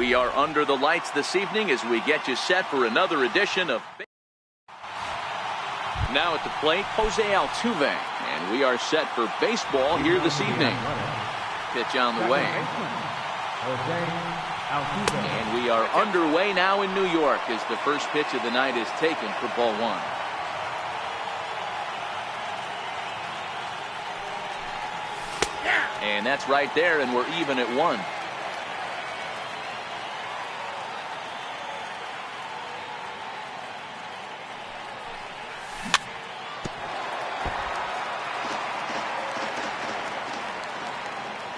We are under the lights this evening as we get you set for another edition of. Now at the plate, Jose Altuve, and we are set for baseball here this evening. Pitch on the way. And we are underway now in New York as the first pitch of the night is taken for ball one. And that's right there, and we're even at one.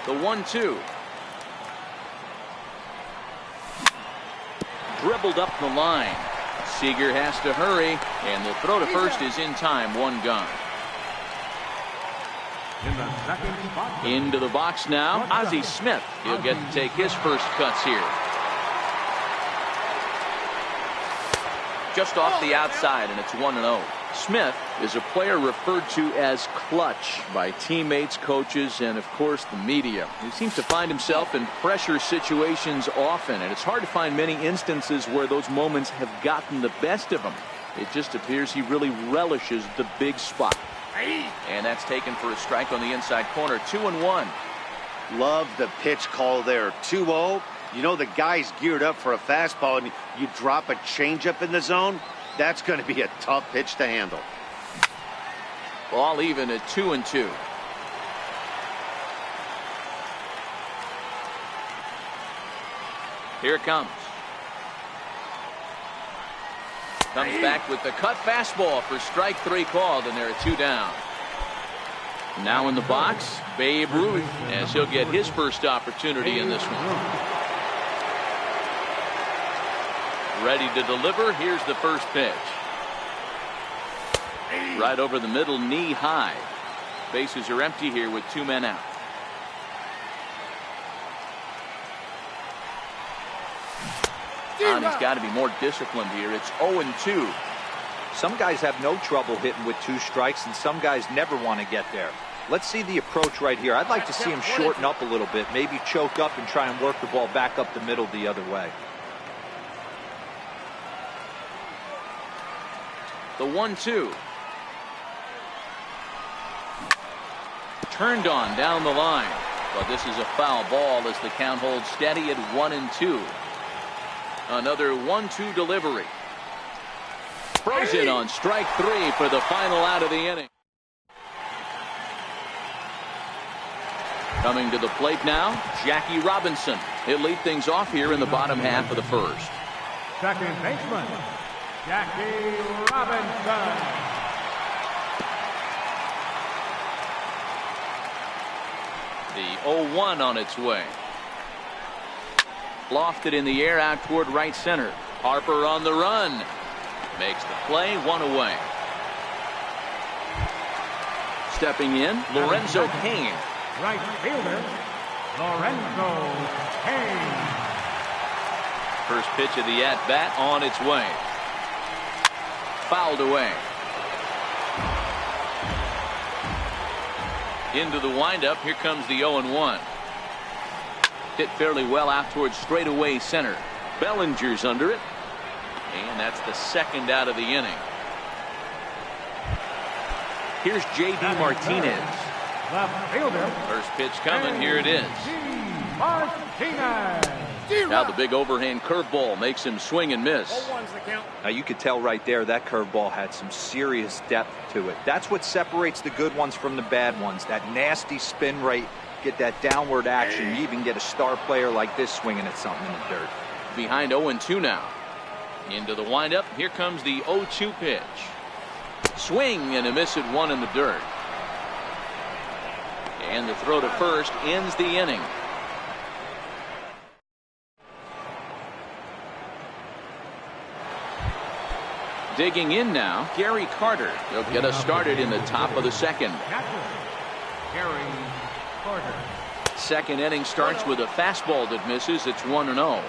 The 1-2. Dribbled up the line. Seager has to hurry, and the throw to first is in time. One gone. Into the box now, Ozzie Smith. He'll get to take his first cuts here. Just off the outside, and it's 1-0. Smith is a player referred to as clutch by teammates, coaches, and of course the media. He seems to find himself in pressure situations often, and it's hard to find many instances where those moments have gotten the best of him. It just appears he really relishes the big spot. And that's taken for a strike on the inside corner. 2-1. Love the pitch call there. 2-0. You know the guy's geared up for a fastball, and you drop a changeup in the zone. That's going to be a tough pitch to handle. Ball even at 2-2. Here it comes. Comes back with the cut fastball for strike three called, and there are two down. Now in the box, Babe Ruth, as he'll get his first opportunity in this one. Ready to deliver. Here's the first pitch. Right over the middle, knee high. Bases are empty here with two men out. And he's got to be more disciplined here. It's 0-2. Some guys have no trouble hitting with two strikes, and some guys never want to get there. Let's see the approach right here. I'd like to see him shorten up a little bit, maybe choke up and try and work the ball back up the middle the other way. The 1-2. Turned on down the line. But this is a foul ball as the count holds steady at 1-2. Another 1-2 delivery. Frozen on strike three for the final out of the inning. Coming to the plate now, Jackie Robinson. He'll lead things off here in the bottom half of the first. Second baseman, Jackie Robinson. The 0-1 on its way. Lofted in the air out toward right center. Harper on the run. Makes the play, one away. Stepping in, Lorenzo Cain. Right fielder, Lorenzo Cain. First pitch of the at-bat on its way. Fouled away. Into the windup. Here comes the 0-1. Hit fairly well out towards straightaway center. Bellinger's under it. And that's the second out of the inning. Here's J.D. Martinez. Left fielder. First pitch coming. Here it is. Martinez. Now the big overhand curveball makes him swing and miss. Now you could tell right there that curveball had some serious depth to it. That's what separates the good ones from the bad ones. That nasty spin rate, get that downward action. You even get a star player like this swinging at something in the dirt. Behind 0-2 now. Into the windup. Here comes the 0-2 pitch. Swing and a miss at one in the dirt. And the throw to first ends the inning. Digging in now, Gary Carter. He'll get us started in the top of the second. Gary Carter. Second inning starts with a fastball that misses. It's 1-0.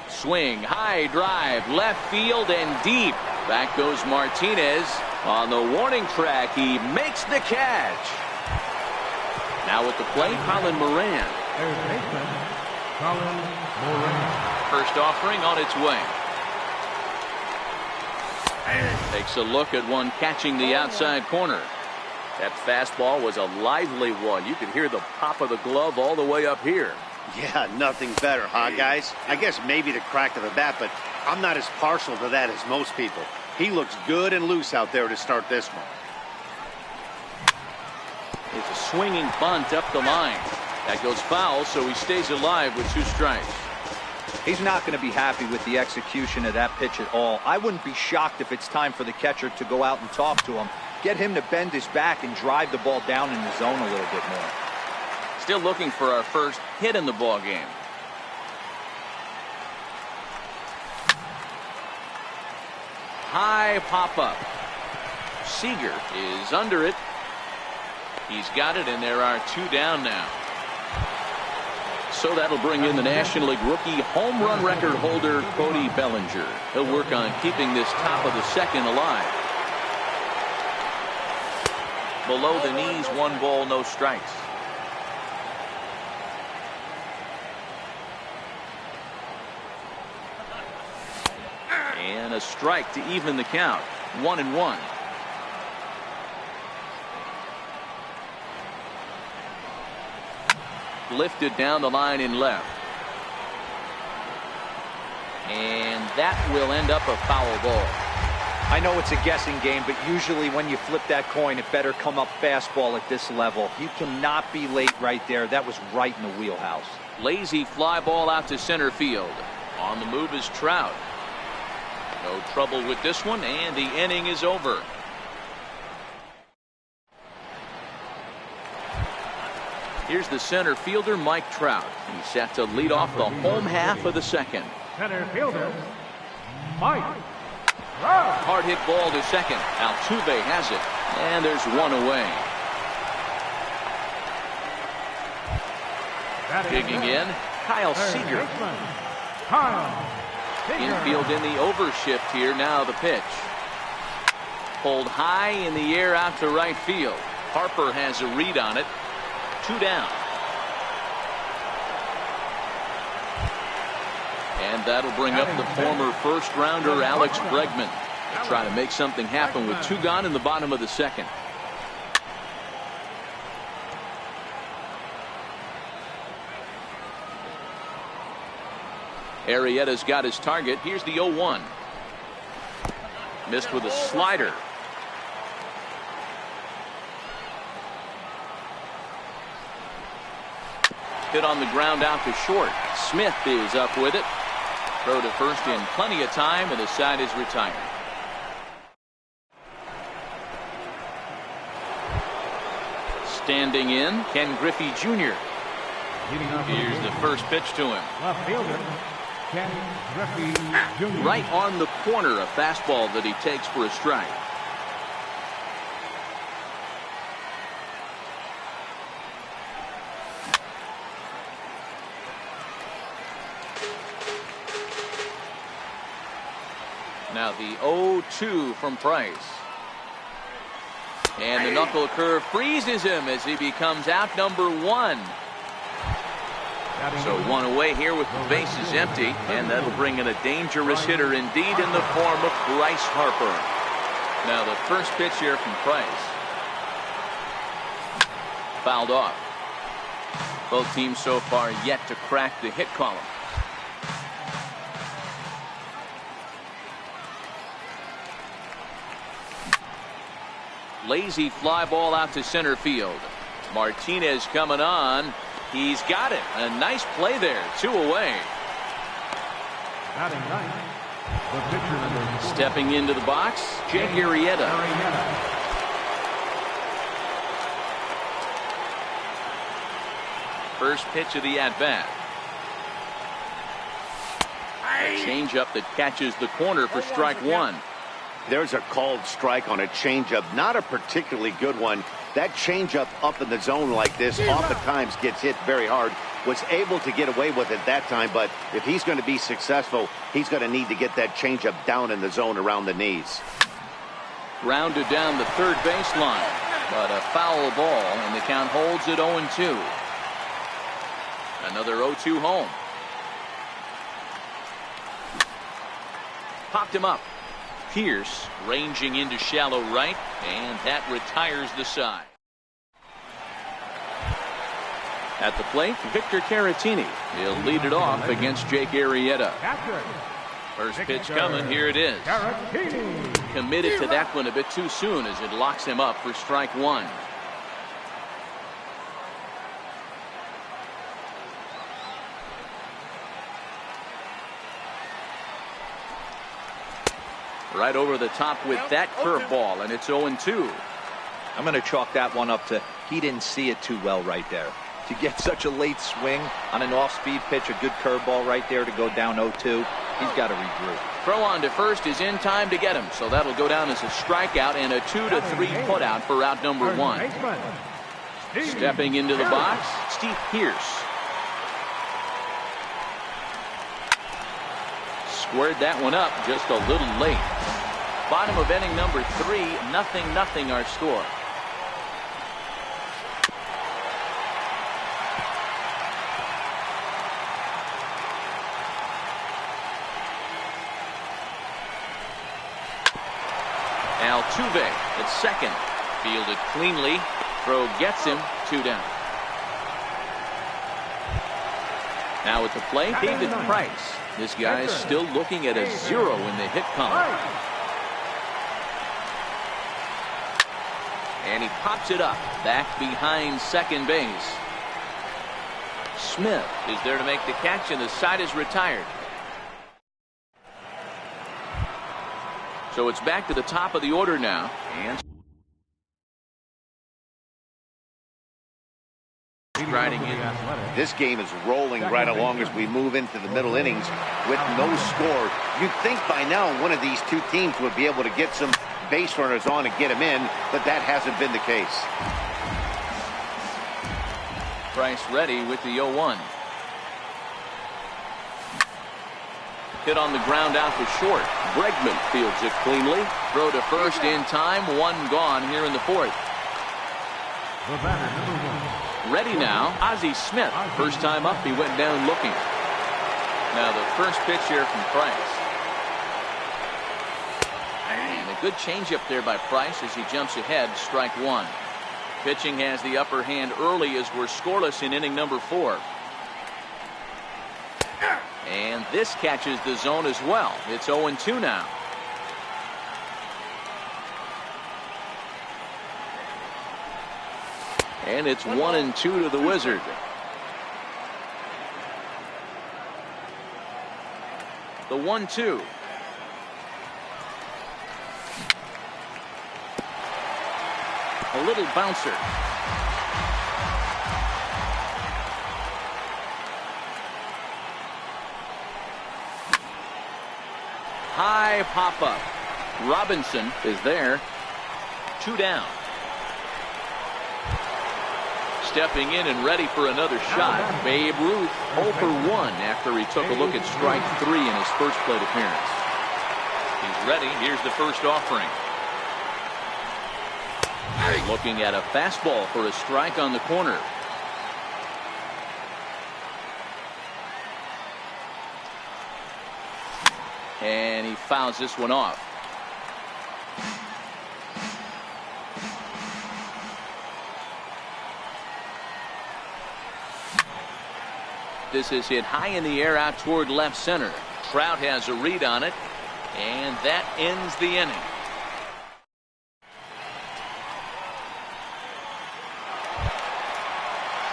Swing, high drive, left field and deep. Back goes Martinez. On the warning track, he makes the catch. Now at the plate, Colin Moran. Third baseman, Colin Moran. First offering on its way. Takes a look at one catching the outside corner. That fastball was a lively one. You could hear the pop of the glove all the way up here. Yeah, nothing better, huh, guys? I guess maybe the crack of the bat, but I'm not as partial to that as most people. He looks good and loose out there to start this one. It's a swinging bunt up the line. That goes foul, so he stays alive with 2 strikes. He's not going to be happy with the execution of that pitch at all. I wouldn't be shocked if it's time for the catcher to go out and talk to him. Get him to bend his back and drive the ball down in the zone a little bit more. Still looking for our first hit in the ball game. High pop-up. Seager is under it. He's got it, and there are 2 down now. So that'll bring in the National League rookie home run record holder Cody Bellinger. He'll work on keeping this top of the second alive. Below the knees, 1 ball, no strikes. And a strike to even the count. 1-1. Lifted down the line in left. And that will end up a foul ball. I know it's a guessing game, but usually when you flip that coin, it better come up fastball at this level. You cannot be late right there. That was right in the wheelhouse. Lazy fly ball out to center field. On the move is Trout. No trouble with this one, and the inning is over. Here's the center fielder, Mike Trout. He's set to lead off the home half of the second. Center fielder, Mike Trout. Hard hit ball to second. Altuve has it, and there's 1 away. Digging in, Kyle Seager. Kyle Seager. Infield in the overshift here. Now the pitch. Pulled high in the air out to right field. Harper has a read on it. 2 down. And that'll bring up the former first rounder Alex Bregman to try to make something happen with 2 gone in the bottom of the second. Arrieta's got his target. Here's the 0-1. Missed with a slider. Hit on the ground out to short. Smith is up with it. Throw to first in plenty of time, and the side is retired. Standing in, Ken Griffey Jr. Here's the first pitch to him. Left fielder, Ken Griffey Jr. Right on the corner, a fastball that he takes for a strike. Now the 0-2 from Price. And the knuckle curve freezes him as he becomes out number 1. So 1 away here with the bases empty, and that'll bring in a dangerous hitter indeed in the form of Bryce Harper. Now the first pitch here from Price. Fouled off. Both teams so far yet to crack the hit column. Lazy fly ball out to center field. Martinez coming on. He's got it. A nice play there. 2 away. Stepping into the box, Jake Arrieta. First pitch of the at-bat. Changeup that catches the corner for strike 1. There's a called strike on a changeup, not a particularly good one. That changeup up in the zone like this oftentimes gets hit very hard. Was able to get away with it that time, but if he's going to be successful, he's going to need to get that changeup down in the zone around the knees. Grounded down the third baseline, but a foul ball, and the count holds at 0-2. Another 0-2 home. Popped him up. Pierce ranging into shallow right, and that retires the side. At the plate, Victor Caratini. He'll lead it off against Jake Arrieta. First pitch coming. Here it is. Committed to that one a bit too soon as it locks him up for strike one. Right over the top with that curveball, and it's 0-2. I'm going to chalk that one up to he didn't see it too well right there. To get such a late swing on an off-speed pitch, a good curveball right there to go down 0-2, he's got to regroup. Throw on to first is in time to get him, so that'll go down as a strikeout and a 2-3 putout for out number one. Stepping into the box, Steve Pierce. Squared that one up just a little late. Bottom of inning number 3, 0-0 our score. Altuve at second. Fielded cleanly. Throw gets him. 2 down. Now at the plate, David Price. This guy's still looking at a 0 in the hit column. And he pops it up back behind second base. Smith is there to make the catch, and the side is retired. So it's back to the top of the order now. And riding in. This game is rolling right along as we move into the middle innings with no score. You'd think by now one of these two teams would be able to get some base runners on and get them in, but that hasn't been the case. Price ready with the 0-1. Hit on the ground out to short. Bregman fields it cleanly. Throw to first in time. 1 gone here in the 4th. Ready now, Ozzie Smith. First time up, he went down looking. Now the first pitch here from Price. And a good changeup there by Price as he jumps ahead. Strike 1. Pitching has the upper hand early as we're scoreless in inning number 4. And this catches the zone as well. It's 0-2 now. And it's 1-2 to the Wizard. The 1-2. A little bouncer. High pop-up. Robinson is there. 2 down. Stepping in and ready for another shot. Babe Ruth 0 for 1 after he took a look at strike 3 in his first plate appearance. He's ready. Here's the first offering. Looking at a fastball for a strike on the corner. And he fouls this one off. This is hit high in the air out toward left center. Trout has a read on it, and that ends the inning.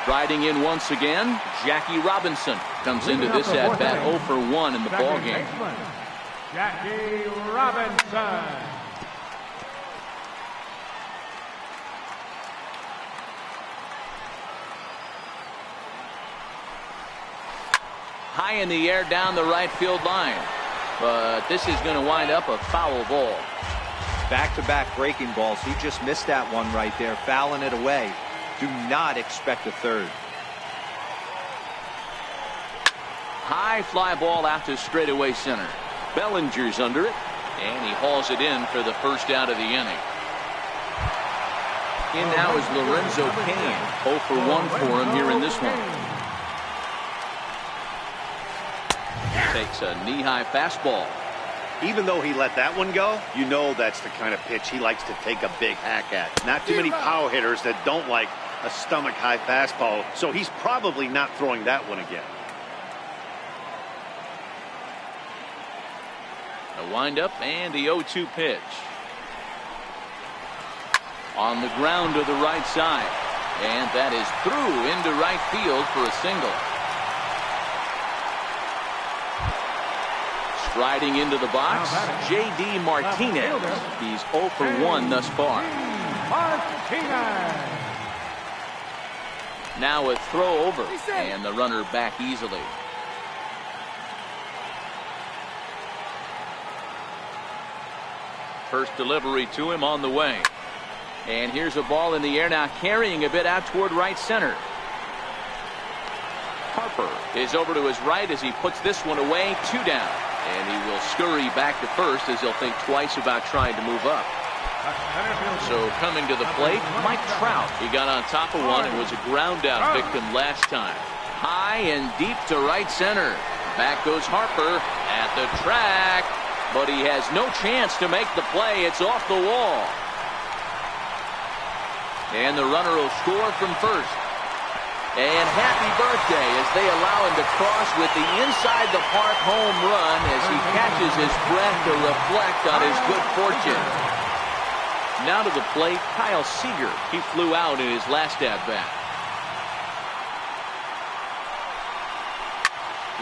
Riding in once again, Jackie Robinson comes into this at bat 0 for 1 in the ball game. Jackie Robinson. High in the air down the right field line, but this is going to wind up a foul ball. Back-to-back breaking balls. He just missed that one right there, fouling it away. Do not expect a third. High fly ball out to straightaway center. Bellinger's under it. And he hauls it in for the first out of the inning. In now is Lorenzo Cain. 0 for 1 for him here in this one. Takes a knee-high fastball. Even though he let that one go, you know that's the kind of pitch he likes to take a big hack at. Not too many power hitters that don't like a stomach-high fastball, so he's probably not throwing that one again. A windup and the 0-2 pitch. On the ground to the right side. And that is through into right field for a single. Striding into the box, J.D. Martinez. He's 0 for 1 thus far. Martinez. Now a throw over, and the runner back easily. First delivery to him on the way. And here's a ball in the air now, carrying a bit out toward right center. Harper is over to his right as he puts this one away, 2 down. And he will scurry back to first as he'll think twice about trying to move up. So coming to the plate, Mike Trout. He got on top of one and was a ground out victim last time. High and deep to right center. Back goes Harper at the track. But he has no chance to make the play. It's off the wall. And the runner will score from first. And happy birthday as they allow him to cross with the inside the park home run as he catches his breath to reflect on his good fortune. Now to the plate, Kyle Seager. He flew out in his last at-bat.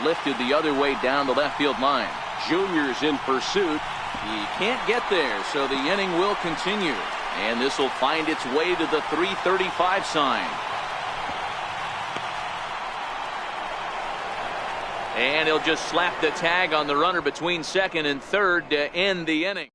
Lifted the other way down the left field line. Junior's in pursuit. He can't get there, so the inning will continue. And this will find its way to the 3:35 sign. And he'll just slap the tag on the runner between second and third to end the inning.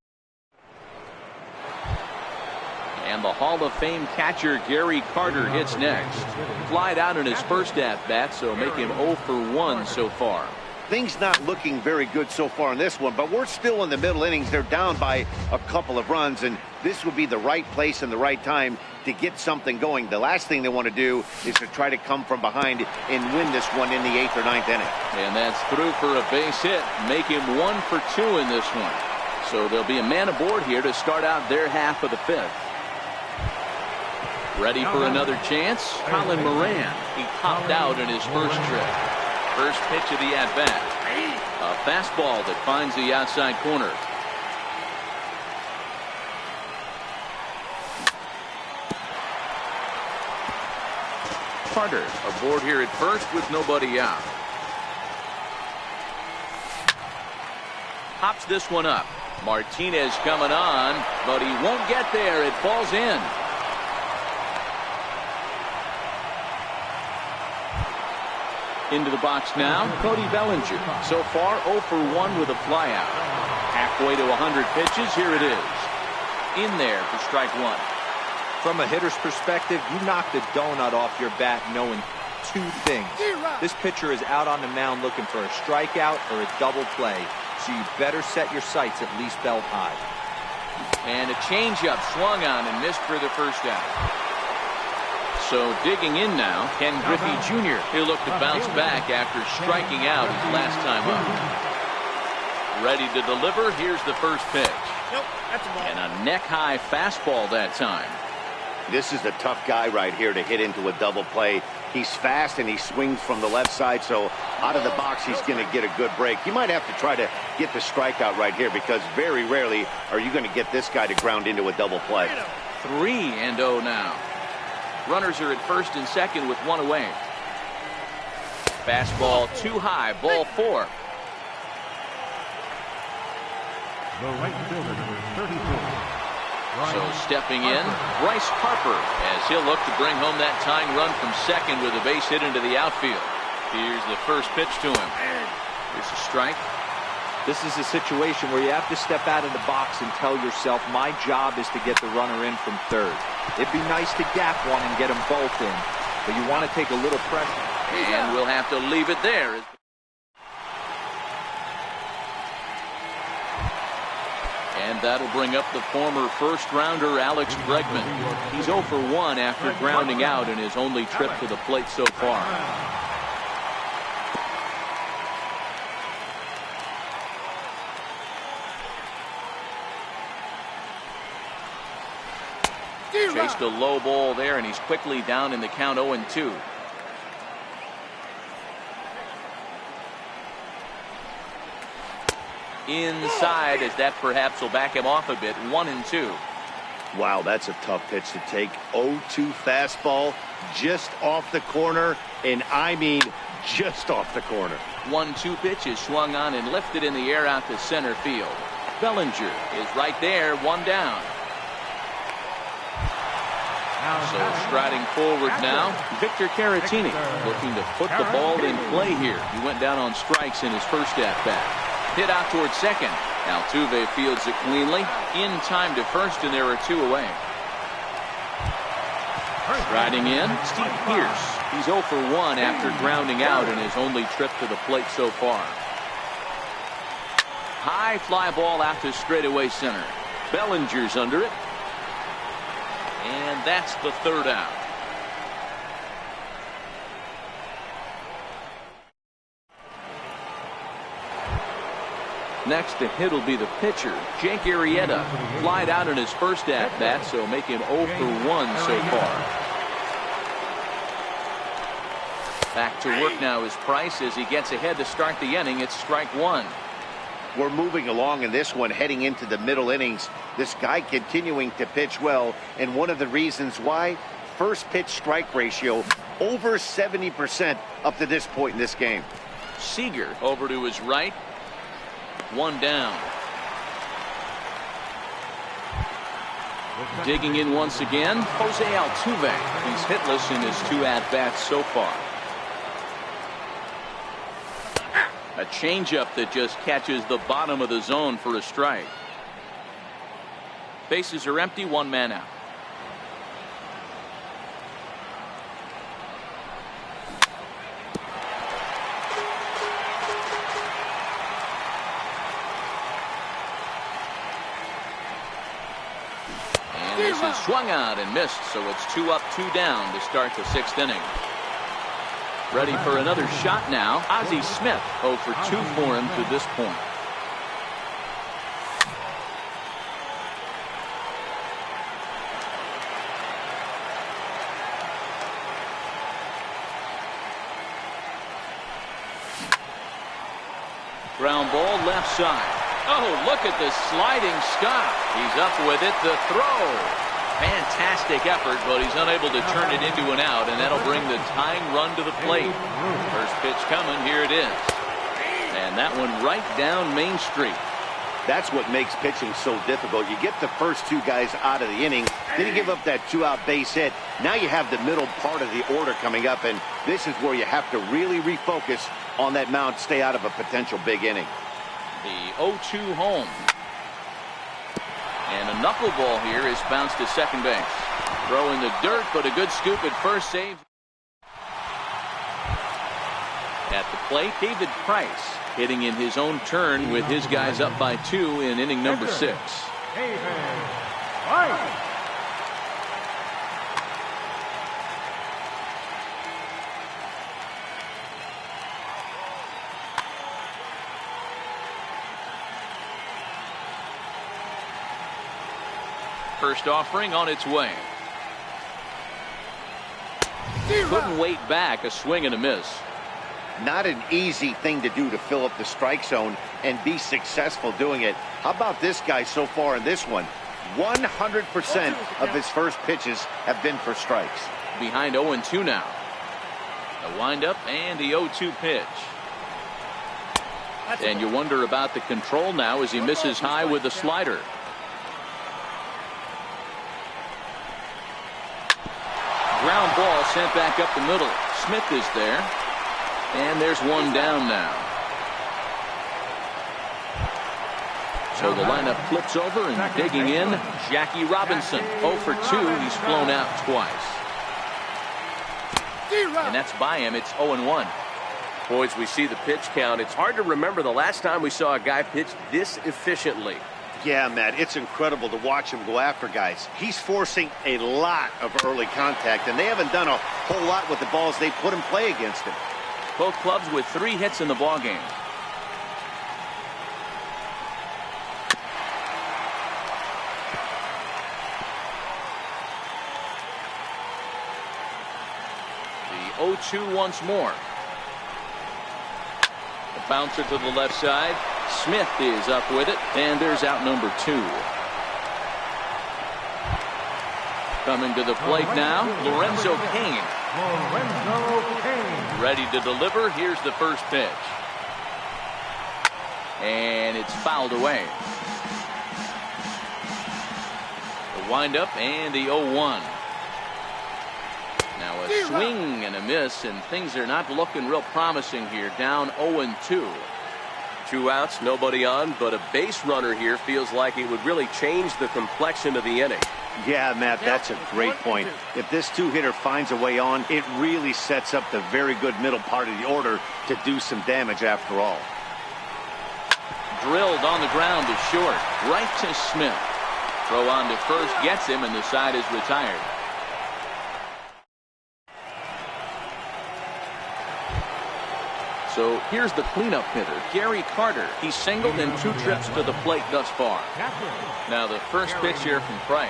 And the Hall of Fame catcher Gary Carter hits next. Flied out in his first at-bat, so make him 0 for 1 so far. Things not looking very good so far in this one, but we're still in the middle innings. They're down by a couple of runs, and this would be the right place and the right time to get something going. The last thing they want to do is to try to come from behind and win this one in the 8th or 9th inning. And that's through for a base hit. Make him 1 for 2 in this one. So there'll be a man aboard here to start out their half of the 5th. Ready for another chance? Colin Moran. He popped out in his first trip. First pitch of the at-bat. A fastball that finds the outside corner. Carter aboard here at first with nobody out. Pops this one up. Martinez coming on, but he won't get there. It falls in. Into the box now, Cody Bellinger. So far, 0 for 1 with a flyout. Halfway to 100 pitches, here it is. In there for strike 1. From a hitter's perspective, you knock the donut off your bat knowing 2 things. This pitcher is out on the mound looking for a strikeout or a double play, so you better set your sights at least belt high. And a changeup swung on and missed for the first out. So digging in now, Ken Griffey Jr. He'll look to bounce back after striking out his last time up. Ready to deliver. Here's the first pitch. Nope, that's a ball. And a neck-high fastball that time. This is the tough guy right here to hit into a double play. He's fast and he swings from the left side, so out of the box he's going to get a good break. You might have to try to get the strikeout right here because very rarely are you going to get this guy to ground into a double play. 3-0 now. Runners are at first and second with 1 away. Fastball too high, ball 4. The right fielder, number 32. So stepping in, Bryce Harper, as he'll look to bring home that tying run from second with a base hit into the outfield. Here's the first pitch to him. Here's a strike. This is a situation where you have to step out of the box and tell yourself, my job is to get the runner in from third. It'd be nice to gap one and get them both in, but you want to take a little pressure. And we'll have to leave it there. And that'll bring up the former first-rounder Alex Bregman. He's 0 for 1 after grounding out in his only trip to the plate so far. Chased a low ball there, and he's quickly down in the count 0-2. Inside, as that perhaps will back him off a bit. 1-2. Wow, that's a tough pitch to take. 0-2 fastball just off the corner, and I mean just off the corner. 1-2 pitch is swung on and lifted in the air out to center field. Bellinger is right there, 1 down. So striding forward now, Victor Caratini looking to put the ball in play here. He went down on strikes in his first at-bat. Hit out towards second. Altuve fields it cleanly. In time to first, and there are 2 away. Striding in, Steve Pearce. He's 0 for 1 after grounding out in his only trip to the plate so far. High fly ball out to straightaway center. Bellinger's under it. And that's the 3rd out. Next to hit will be the pitcher, Jake Arrieta. Flied out in his first at-bat, so make him 0 for 1 so far. Back to work now is Price as he gets ahead to start the inning. It's strike 1. We're moving along in this one, heading into the middle innings. This guy continuing to pitch well, and one of the reasons why, first pitch strike ratio over 70% up to this point in this game. Seager over to his right. 1 down. Digging in once again, Jose Altuve. He's hitless in his 2 at-bats so far. A changeup that just catches the bottom of the zone for a strike. Bases are empty, 1 man out. And this is swung out and missed, so it's 2 up, 2 down to start the 6th inning. Ready for another shot now. Ozzie Smith, 0 for 2 for him to this point. Ground ball left side. Oh, look at the sliding stop. He's up with it. The throw. Fantastic effort, but he's unable to turn it into an out, and that'll bring the tying run to the plate. First pitch coming. Here it is. And that one right down Main Street. That's what makes pitching so difficult. You get the first 2 guys out of the inning, then you give up that 2-out base hit. Now you have the middle part of the order coming up, and this is where you have to really refocus on that mound, stay out of a potential big inning. The 0-2 home. And a knuckleball here is bounced to second base. Throw in the dirt, but a good scoop at first, save. At the plate, David Price hitting in his own turn with his guys up by 2 in inning number 6. First offering on its way. Couldn't wait back. A swing and a miss. Not an easy thing to do to fill up the strike zone and be successful doing it. How about this guy so far in this one? 100% of his first pitches have been for strikes. Behind 0-2 now. The windup and the 0-2 pitch. And you wonder about the control now as he misses high with the slider. Ground ball sent back up the middle. Smith is there. And there's 1 down now. So the lineup flips over, and digging in, Jackie Robinson. 0 for 2. He's flown out twice. And that's by him. It's 0-1. Boys, we see the pitch count. It's hard to remember the last time we saw a guy pitch this efficiently. Yeah, Matt, it's incredible to watch him go after guys. He's forcing a lot of early contact, and they haven't done a whole lot with the balls they put in play against him. Both clubs with 3 hits in the ballgame. The 0-2 once more. The bouncer to the left side. Smith is up with it, and there's out number 2. Coming to the plate now, Lorenzo Cain. Ready to deliver. Here's the first pitch. And it's fouled away. The windup and the 0-1. Now a swing and a miss, and things are not looking real promising here. Down 0-2. 2 outs, nobody on, but a base runner here feels like it would really change the complexion of the inning. Yeah, Matt, that's a great point. If this 2-hitter finds a way on, it really sets up the very good middle part of the order to do some damage after all. Drilled on the ground to short. Right to Smith. Throw on to first gets him, and the side is retired. So here's the cleanup hitter, Gary Carter. He's singled in 2 trips to the plate thus far. Now the first pitch here from Price.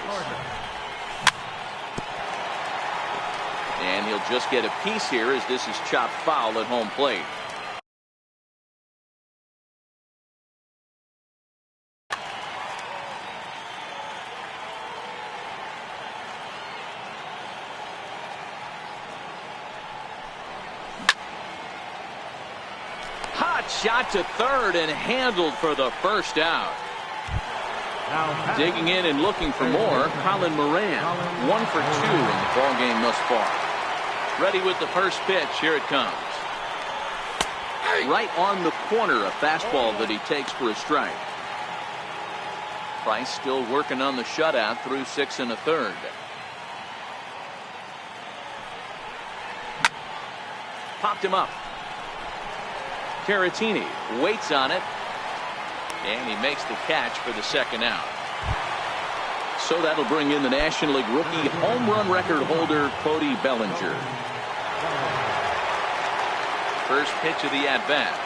And he'll just get a piece here as this is chopped foul at home plate. Shot to third and handled for the first out. Digging in and looking for more, Colin Moran. 1 for 2 in the ballgame thus far. Ready with the first pitch. Here it comes. Right on the corner, a fastball that he takes for a strike. Price still working on the shutout through 6 1/3. Popped him up. Caratini waits on it, and he makes the catch for the second out. So that'll bring in the National League rookie home run record holder Cody Bellinger. First pitch of the at-bat.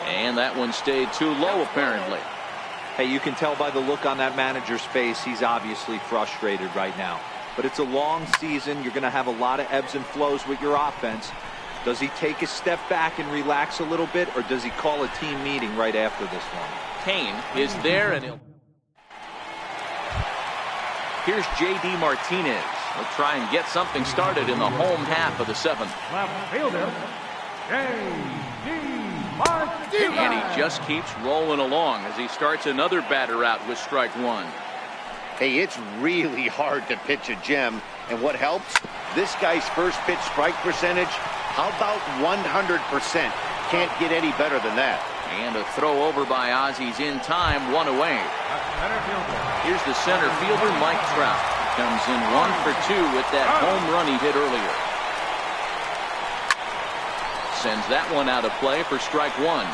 And that one stayed too low apparently. Hey, you can tell by the look on that manager's face he's obviously frustrated right now. But it's a long season. You're going to have a lot of ebbs and flows with your offense. Does he take a step back and relax a little bit, or does he call a team meeting right after this one? Cain is there, and here's J.D. Martinez. He'll try and get something started in the home half of the 7th. Left fielder, J.D. Martinez. And he just keeps rolling along as he starts another batter out with strike 1. Hey, it's really hard to pitch a gem, and what helps? This guy's first pitch strike percentage, how about 100%? Can't get any better than that. And a throw over by Ozzy's in time, 1 away. Here's the center fielder, Mike Trout. Comes in 1 for 2 with that home run he hit earlier. Sends that one out of play for strike 1.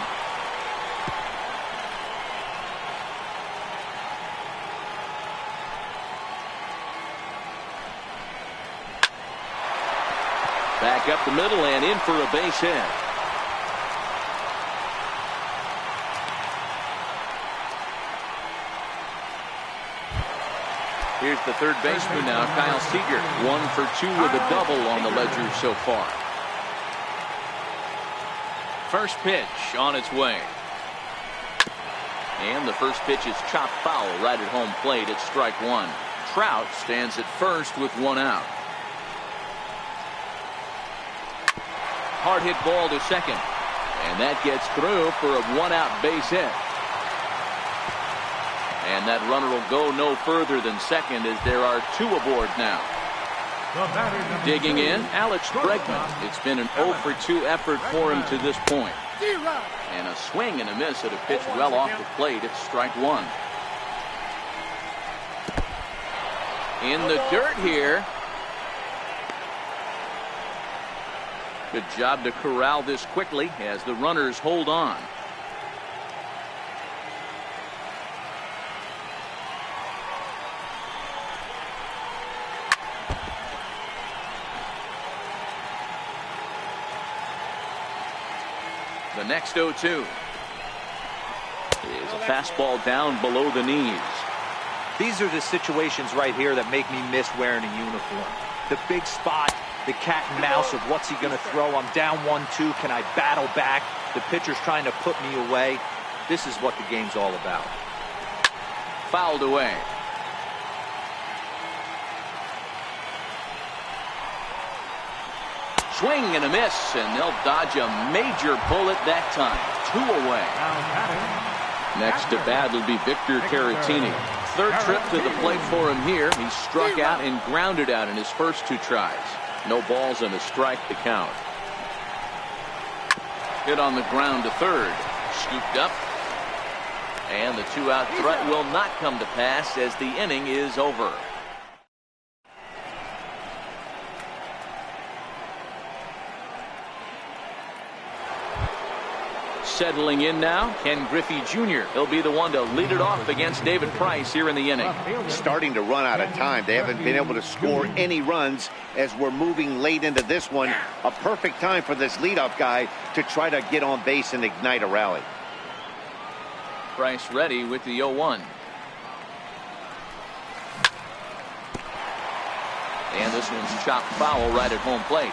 Back up the middle and in for a base hit. Here's the third baseman now, Kyle Seager. 1 for 2 with a double on the ledger so far. First pitch on its way. And the first pitch is chopped foul right at home plate at strike 1. Trout stands at first with 1 out. Hard hit ball to second. And that gets through for a 1-out base hit. And that runner will go no further than second as there are 2 aboard now. Digging in, Alex Bregman. It's been an 0 for 2 effort for him to this point. And a swing and a miss at a pitch well off the plate. It's strike 1. In the dirt here. Good job to corral this quickly as the runners hold on. The next 0-2 is a fastball down below the knees. These are the situations right here that make me miss wearing a uniform. The big spot, the cat and mouse of what's he going to throw. I'm down 1-2. Can I battle back? The pitcher's trying to put me away. This is what the game's all about. Fouled away. Swing and a miss, and they'll dodge a major bullet that time. 2 away. Next to bat will be Victor Caratini. Third trip to the plate for him here. He struck out and grounded out in his first 2 tries. No balls and a strike to count. Hit on the ground to third. Scooped up. And the 2-out threat will not come to pass as the inning is over. Settling in now, Ken Griffey Jr. He'll be the one to lead it off against David Price here in the inning. Starting to run out of time. They haven't been able to score any runs as we're moving late into this one. A perfect time for this leadoff guy to try to get on base and ignite a rally. Price ready with the 0-1. And this one's chopped foul right at home plate.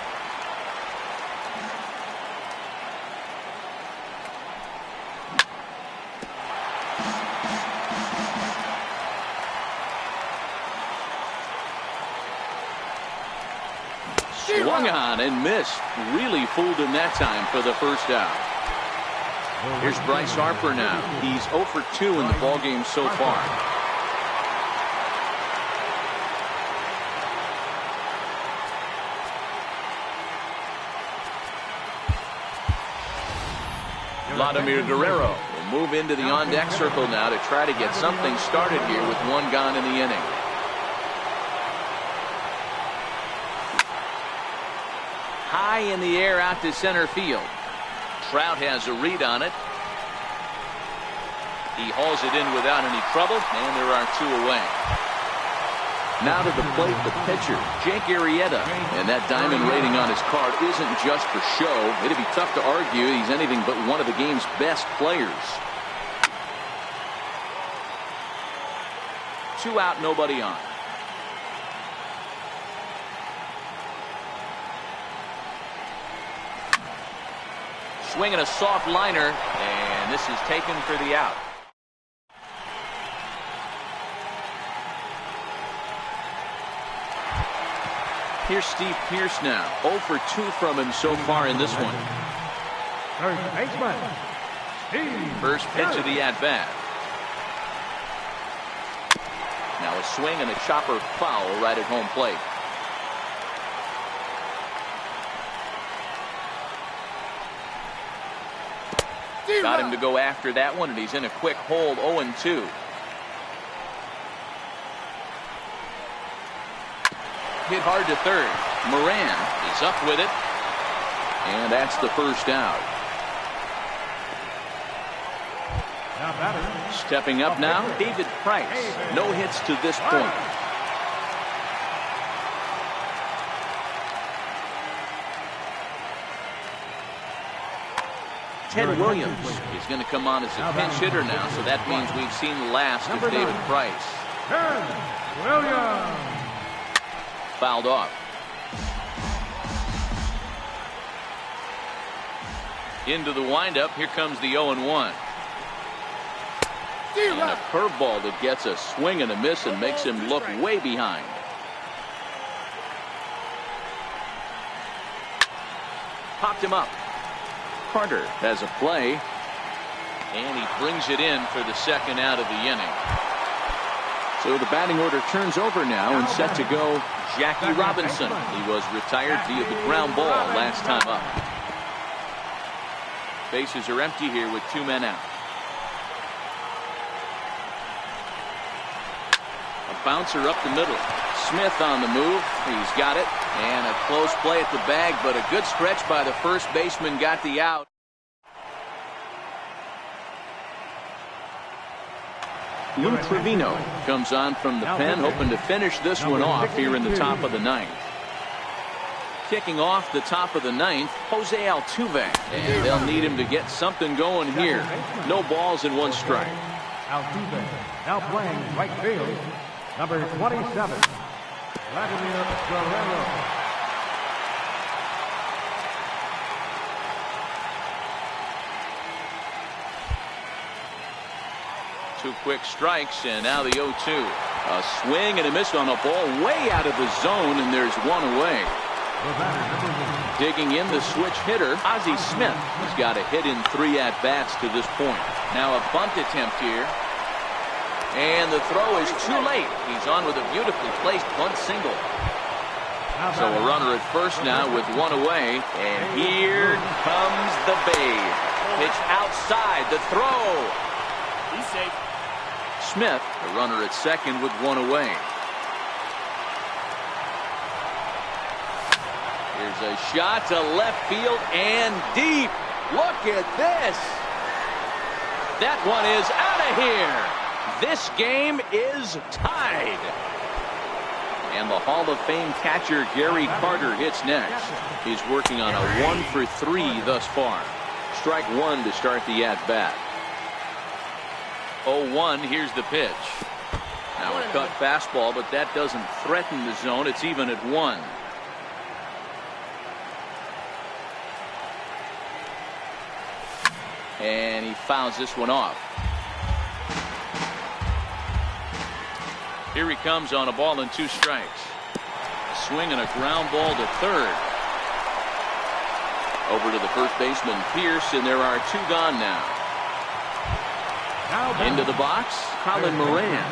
Swung on and missed. Really fooled him that time for the first out. Here's Bryce Harper now. He's 0 for 2 in the ballgame so far. Vladimir Guerrero will move into the on-deck circle now to try to get something started here with 1 gone in the inning. High in the air out to center field. Trout has a read on it. He hauls it in without any trouble, and there are 2 away. Now to the plate, the pitcher, Jake Arrieta. And that diamond rating on his card isn't just for show. It'd be tough to argue he's anything but one of the game's best players. 2 out, nobody on. Swinging a soft liner, and this is taken for the out. Here's Steve Pearce now. 0 for 2 from him so far in this one. Third baseman, Steve First pitch of the at-bat. Now a swing and a chopper foul right at home plate. Got him to go after that one, and he's in a quick hold. 0-2. Hit hard to third. Moran is up with it, and that's the first out. Stepping up now, David Price. No hits to this point. Ted Williams is going to come on as a pinch hitter now, so that means we've seen the last of David Price. Ted Williams. Fouled off. Into the windup, here comes the 0-1. And a curveball that gets a swing and a miss and makes him look way behind. Popped him up. Carter has a play, and he brings it in for the second out of the inning. So the batting order turns over now, and set to go Jackie Robinson. He was retired via the ground ball last time up. Bases are empty here with 2 men out. A bouncer up the middle. Smith on the move. He's got it. And a close play at the bag, but a good stretch by the first baseman got the out. Lou Trevino comes on from the pen, hoping to finish this one off here in the top of the 9th. kicking off the top of the ninth, Jose Altuve. And they'll need him to get something going here. No balls and one strike. Altuve now playing right field, number 27, Vladimir Guerrero. Two quick strikes, and now the 0-2. A swing and a miss on a ball way out of the zone, and there's one away. Digging in the switch hitter, Ozzie Smith. He's got a hit in 3 at-bats to this point. Now a bunt attempt here. And the throw is too late. He's on with a beautifully placed bunt single. So a runner at first now with one away. And here comes the Babe. Pitch outside, the throw. He's safe. Smith, the runner at second with one away. Here's a shot to left field and deep. Look at this. That one is out of here. This game is tied. And the Hall of Fame catcher Gary Carter hits next. He's working on a 1 for 3 thus far. Strike one to start the at-bat. 0-1, here's the pitch. Now a cut fastball, but that doesn't threaten the zone. It's even at 1. And he fouls this one off. Here he comes on a ball and 2 strikes. A swing and a ground ball to third. Over to the first baseman, Pierce, and there are 2 gone now. Into the box, Colin Moran.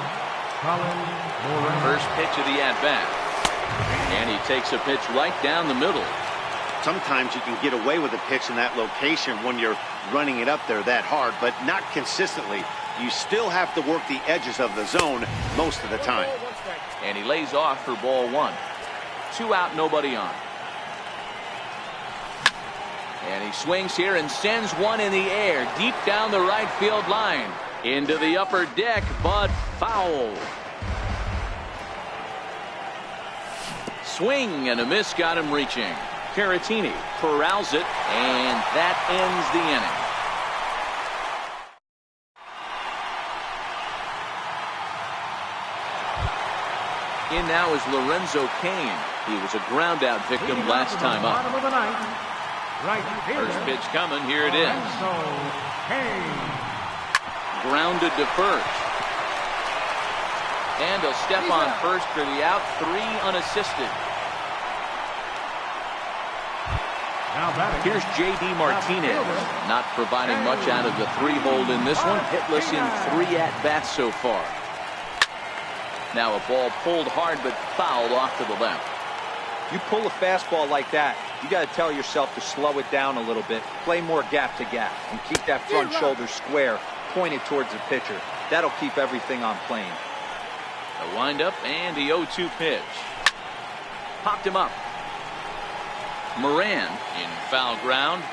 First pitch of the at-bat. And he takes a pitch right down the middle. Sometimes you can get away with a pitch in that location when you're running it up there that hard, but not consistently. You still have to work the edges of the zone most of the time. And he lays off for ball 1. 2 out, nobody on. And he swings here and sends one in the air deep down the right field line. Into the upper deck, but foul. Swing and a miss got him reaching. Caratini corrals it, and that ends the inning. In now is Lorenzo Cain. He was a ground out victim last time up. First pitch coming, here it is. Grounded to first. And he'll step on first for the out, 3 unassisted. Here's J.D. Martinez, not providing much out of the 3-hole in this one. Hitless in 3 at-bats so far. Now a ball pulled hard but fouled off to the left. You pull a fastball like that, you got to tell yourself to slow it down a little bit, play more gap to gap, and keep that front shoulder square, pointed towards the pitcher. That'll keep everything on plane. The windup and the 0-2 pitch. Popped him up. Moran in foul ground.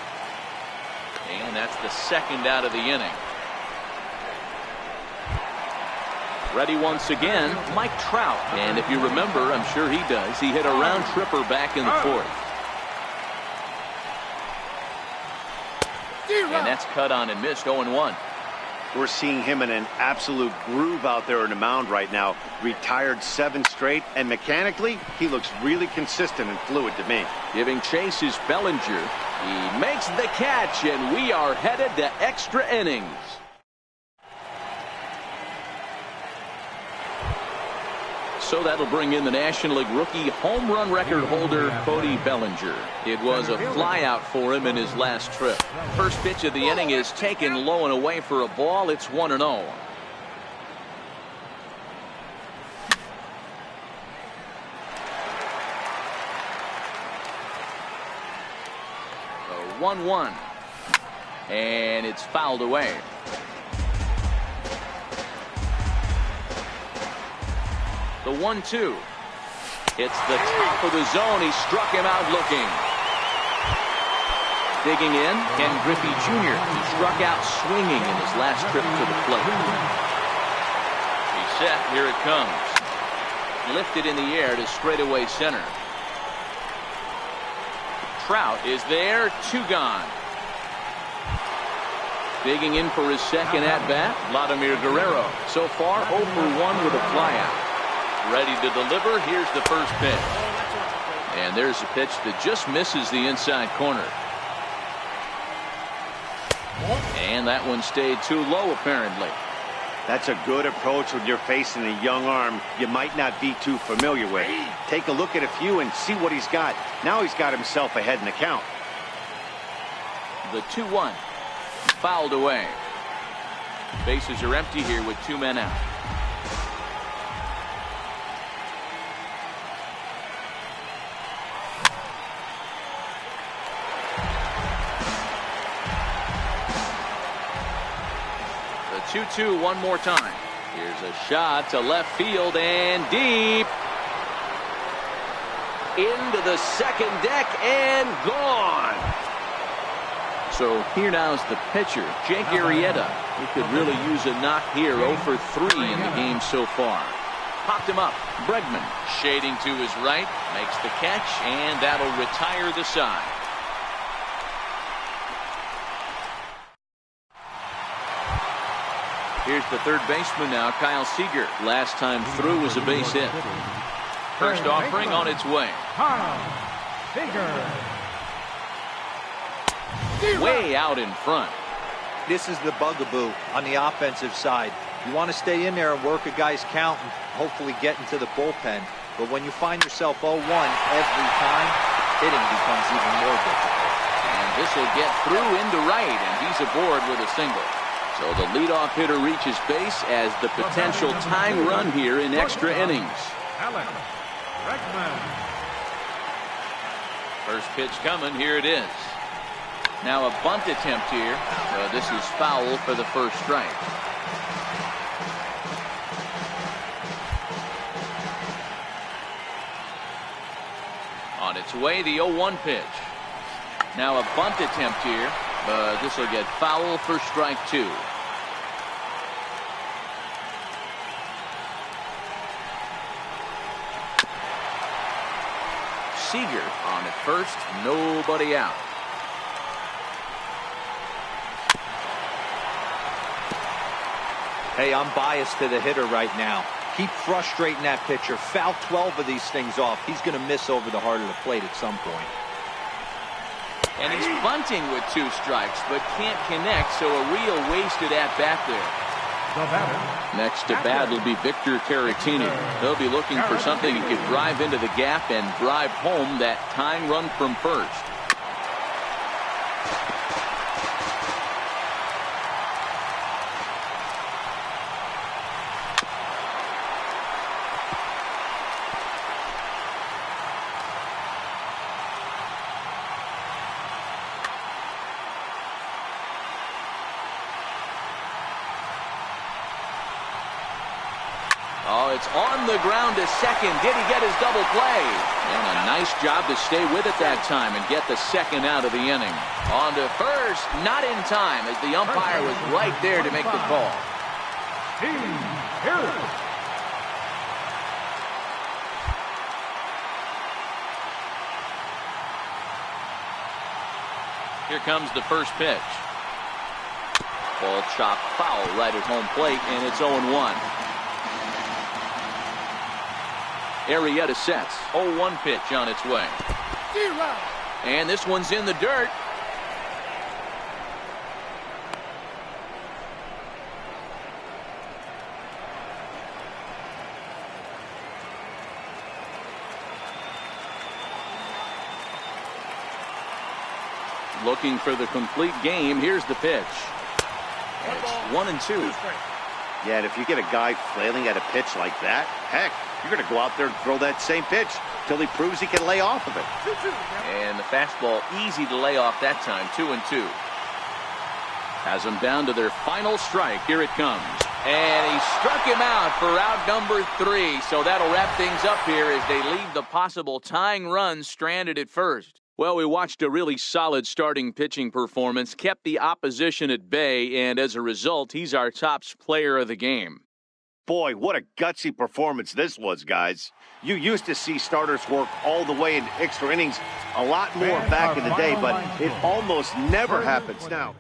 And that's the second out of the inning. Ready once again, Mike Trout. And if you remember, I'm sure he does, he hit a round tripper back in the 4th. And that's cut on and missed, 0-1. We're seeing him in an absolute groove out there in the mound right now. Retired 7 straight, and mechanically, he looks really consistent and fluid to me. Giving chase is Bellinger. He makes the catch, and we are headed to extra innings. So that'll bring in the National League rookie home run record holder Cody Bellinger. It was a flyout for him in his last trip. First pitch of the inning is taken low and away for a ball. It's 1-0. 1-1. And it's fouled away. The 1-2. It's the top of the zone. He struck him out looking. Digging in, Ken Griffey Jr. He struck out swinging in his last trip to the plate. He's set. Here it comes. Lifted in the air to straightaway center. Trout is there, 2 gone. Digging in for his second at-bat, Vladimir Guerrero. So far, 0 for 1 with a flyout. Ready to deliver. Here's the first pitch. And there's a pitch that just misses the inside corner. And that one stayed too low, apparently. That's a good approach when you're facing a young arm you might not be too familiar with. Take a look at a few and see what he's got. Now he's got himself ahead in the count. The 2-1. Fouled away. Bases are empty here with 2 men out. The 2-2 one more time. Here's a shot to left field and deep. Into the second deck and gone. So here now's the pitcher, Jake Arrieta. He could really use a knock here. 0 for 3 in the game so far. Popped him up. Bregman shading to his right. Makes the catch, and that'll retire the side. Here's the third baseman now, Kyle Seager. Last time through was a base hit. First offering on its way. Kyle Seager. Way out in front. This is the bugaboo on the offensive side. You want to stay in there and work a guy's count and hopefully get into the bullpen. But when you find yourself 0-1 every time, hitting becomes even more difficult. And this will get through into right, and he's aboard with a single. So the leadoff hitter reaches base as the potential tying run here in extra innings. Alex Bregman. First pitch coming. Here it is. Now a bunt attempt here. This is foul for the first strike. On its way, the 0-1 pitch. Now a bunt attempt here. This will get foul for strike 2. Seager on at first. Nobody out. Hey, I'm biased to the hitter right now. Keep frustrating that pitcher. Foul 12 of these things off. He's going to miss over the heart of the plate at some point. And he's bunting with 2 strikes, but can't connect, so a real wasted at-bat there. The batter. Next to bat will be Victor Caratini. They'll be looking for something he could drive into the gap and drive home that tying run from first. Oh, it's on the ground to second. Did he get his double play? And a nice job to stay with it that time and get the second out of the inning. On to first, not in time, as the umpire was right there to make the call. Here comes the first pitch. Ball chopped foul right at home plate, and it's 0-1. Arrieta sets. 0-1 pitch on its way. And this one's in the dirt. Looking for the complete game. Here's the pitch. It's 1-2. Yeah, and if you get a guy flailing at a pitch like that, heck, you're going to go out there and throw that same pitch till he proves he can lay off of it. And the fastball easy to lay off that time. 2-2. Has them down to their final strike. Here it comes. And he struck him out for out number 3. So that'll wrap things up here as they leave the possible tying run stranded at first. Well, we watched a really solid starting pitching performance, kept the opposition at bay, and as a result, he's our top player of the game. Boy, what a gutsy performance this was, guys. You used to see starters work all the way in extra innings a lot more back in the day, but it almost never happens now.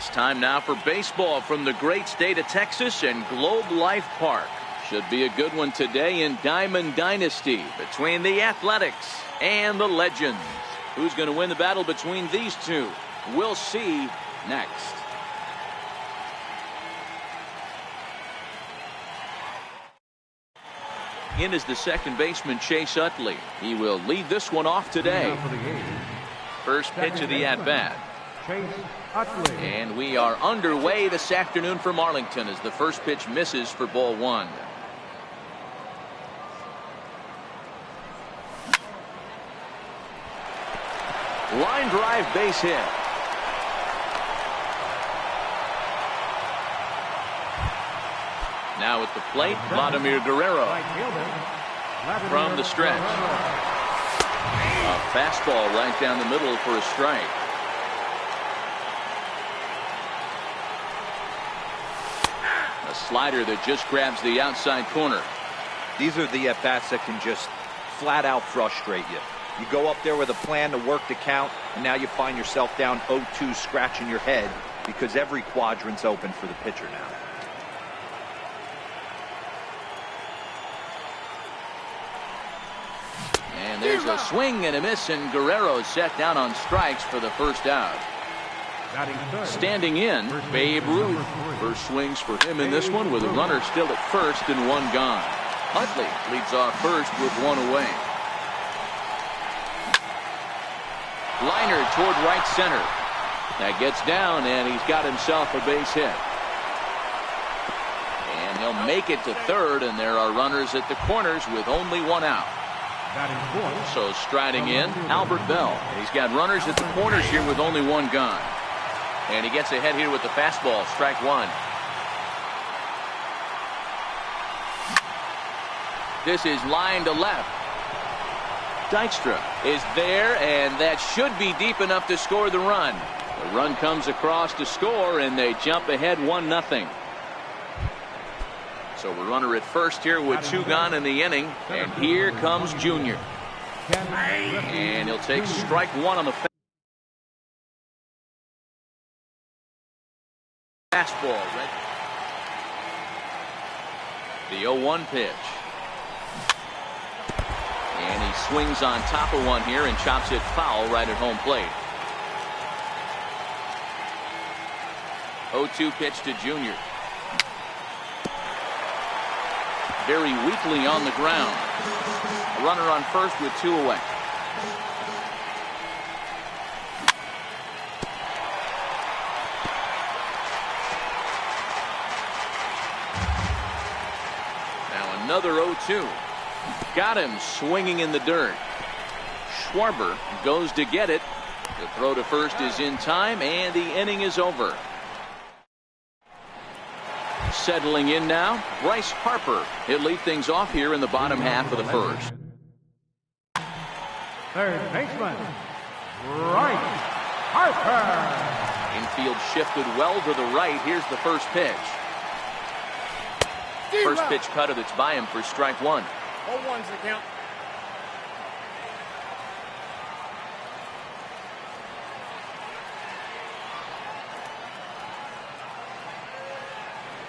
It's time now for baseball from the great state of Texas and Globe Life Park. Should be a good one today in Diamond Dynasty between the Athletics and the Legends. Who's going to win the battle between these two? We'll see next. In is the second baseman, Chase Utley. He will lead this one off today. First pitch of the at-bat. And we are underway this afternoon for Arlington as the first pitch misses for ball one. Line drive base hit. Now at the plate, Vladimir Guerrero from the stretch. A fastball right down the middle for a strike. A slider that just grabs the outside corner. These are the at-bats that can just flat out frustrate you. You go up there with a plan to work the count, and now you find yourself down 0-2 scratching your head because every quadrant's open for the pitcher now. And there's a swing and a miss, and Guerrero set down on strikes for the first out. Standing in, Babe Ruth. First swings for him in this one with a runner still at first and one gone. Utley leads off first with one away. Liner toward right center. That gets down, and he's got himself a base hit. And he'll make it to third, and there are runners at the corners with only one out. So striding in, Albert Bell. He's got runners at the corners here with only one gone. And he gets ahead here with the fastball, strike one. This is line to left. Dykstra is there, and that should be deep enough to score the run. The run comes across to score, and they jump ahead 1-0. So a runner at first here with two gone in the inning, and here comes Junior. And he'll take strike one on the fastball. The 0-1 pitch. And he swings on top of one here and chops it foul right at home plate. 0-2 pitch to Junior. Very weakly on the ground. A runner on first with two away. Now another 0-2. Got him swinging in the dirt. Schwarber goes to get it. The throw to first is in time, and the inning is over. Settling in now, Bryce Harper. He'll lead things off here in the bottom half of the first. Third baseman, Bryce Harper. Infield shifted well to the right. Here's the first pitch. First pitch cutter that's by him for strike one. 0-1's the count.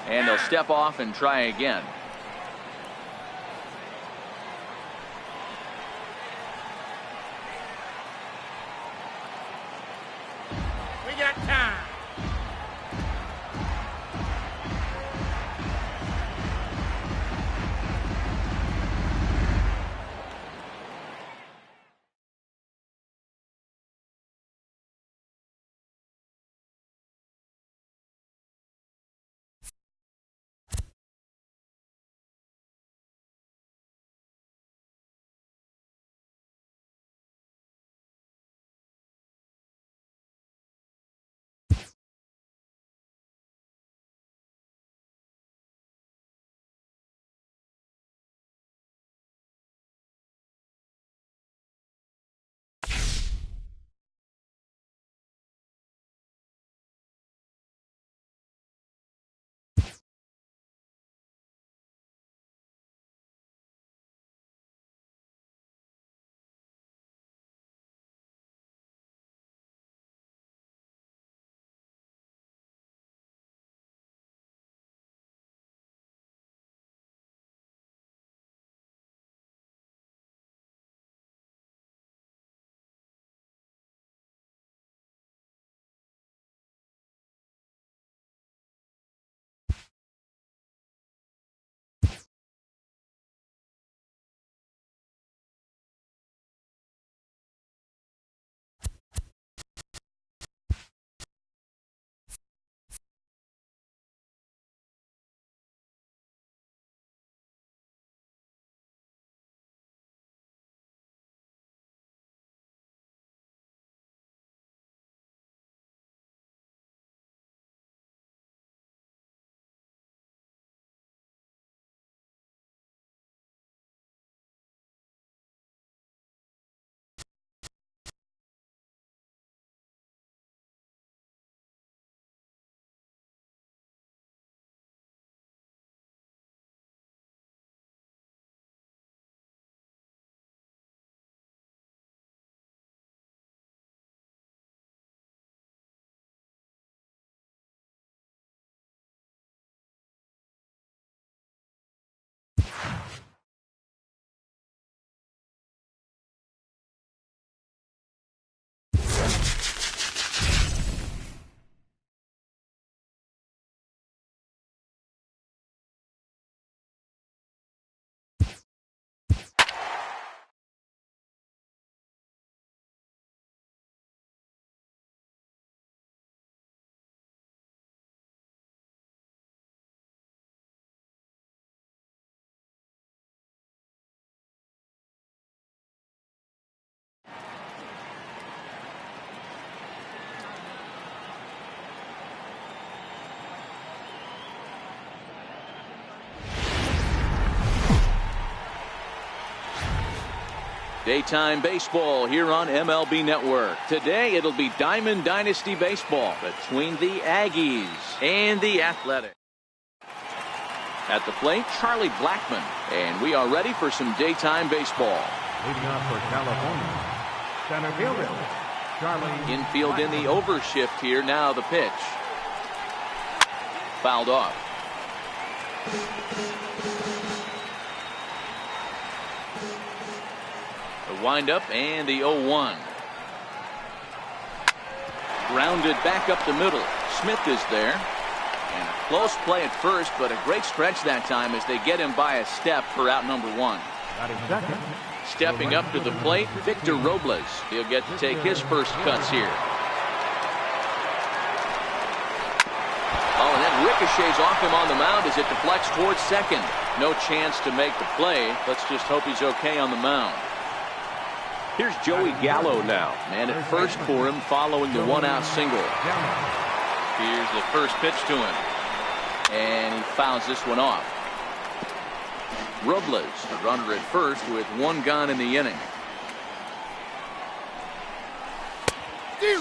And they'll step off and try again. We got time. Daytime baseball here on MLB Network. Today it'll be Diamond Dynasty baseball between the Aggies and the Athletics. At the plate, Charlie Blackmon. And we are ready for some daytime baseball. Leading off for California, center fielder, Charlie Infield Blackmon. in the overshift here. Now the pitch. Fouled off. The windup and the 0-1. Grounded back up the middle. Smith is there. And a close play at first, but a great stretch that time as they get him by a step for out number 1. Batting second. Stepping up to the plate, Victor Robles. He'll get to take his first cuts here. Oh, and that ricochets off him on the mound as it deflects towards second. No chance to make the play. Let's just hope he's okay on the mound. Here's Joey Gallo now. Man at first for him following the 1-out single. Here's the first pitch to him. And he fouls this one off. Robles, the runner at first with 1 gone in the inning.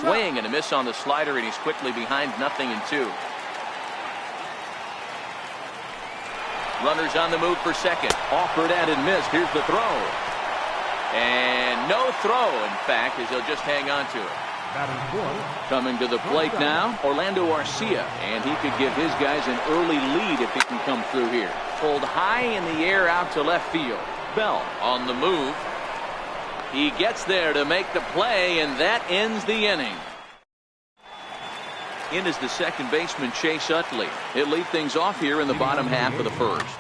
Swing and a miss on the slider, and he's quickly behind 0-2. Runners on the move for second. Offered at and missed. Here's the throw. And no throw, in fact, as he'll just hang on to it. Batting fourth. Coming to the plate now, Orlando Arcia, and he could give his guys an early lead if he can come through here. Pulled high in the air out to left field. Bell on the move. He gets there to make the play, and that ends the inning. In is the second baseman, Chase Utley. He'll lead things off here in the bottom half of the first.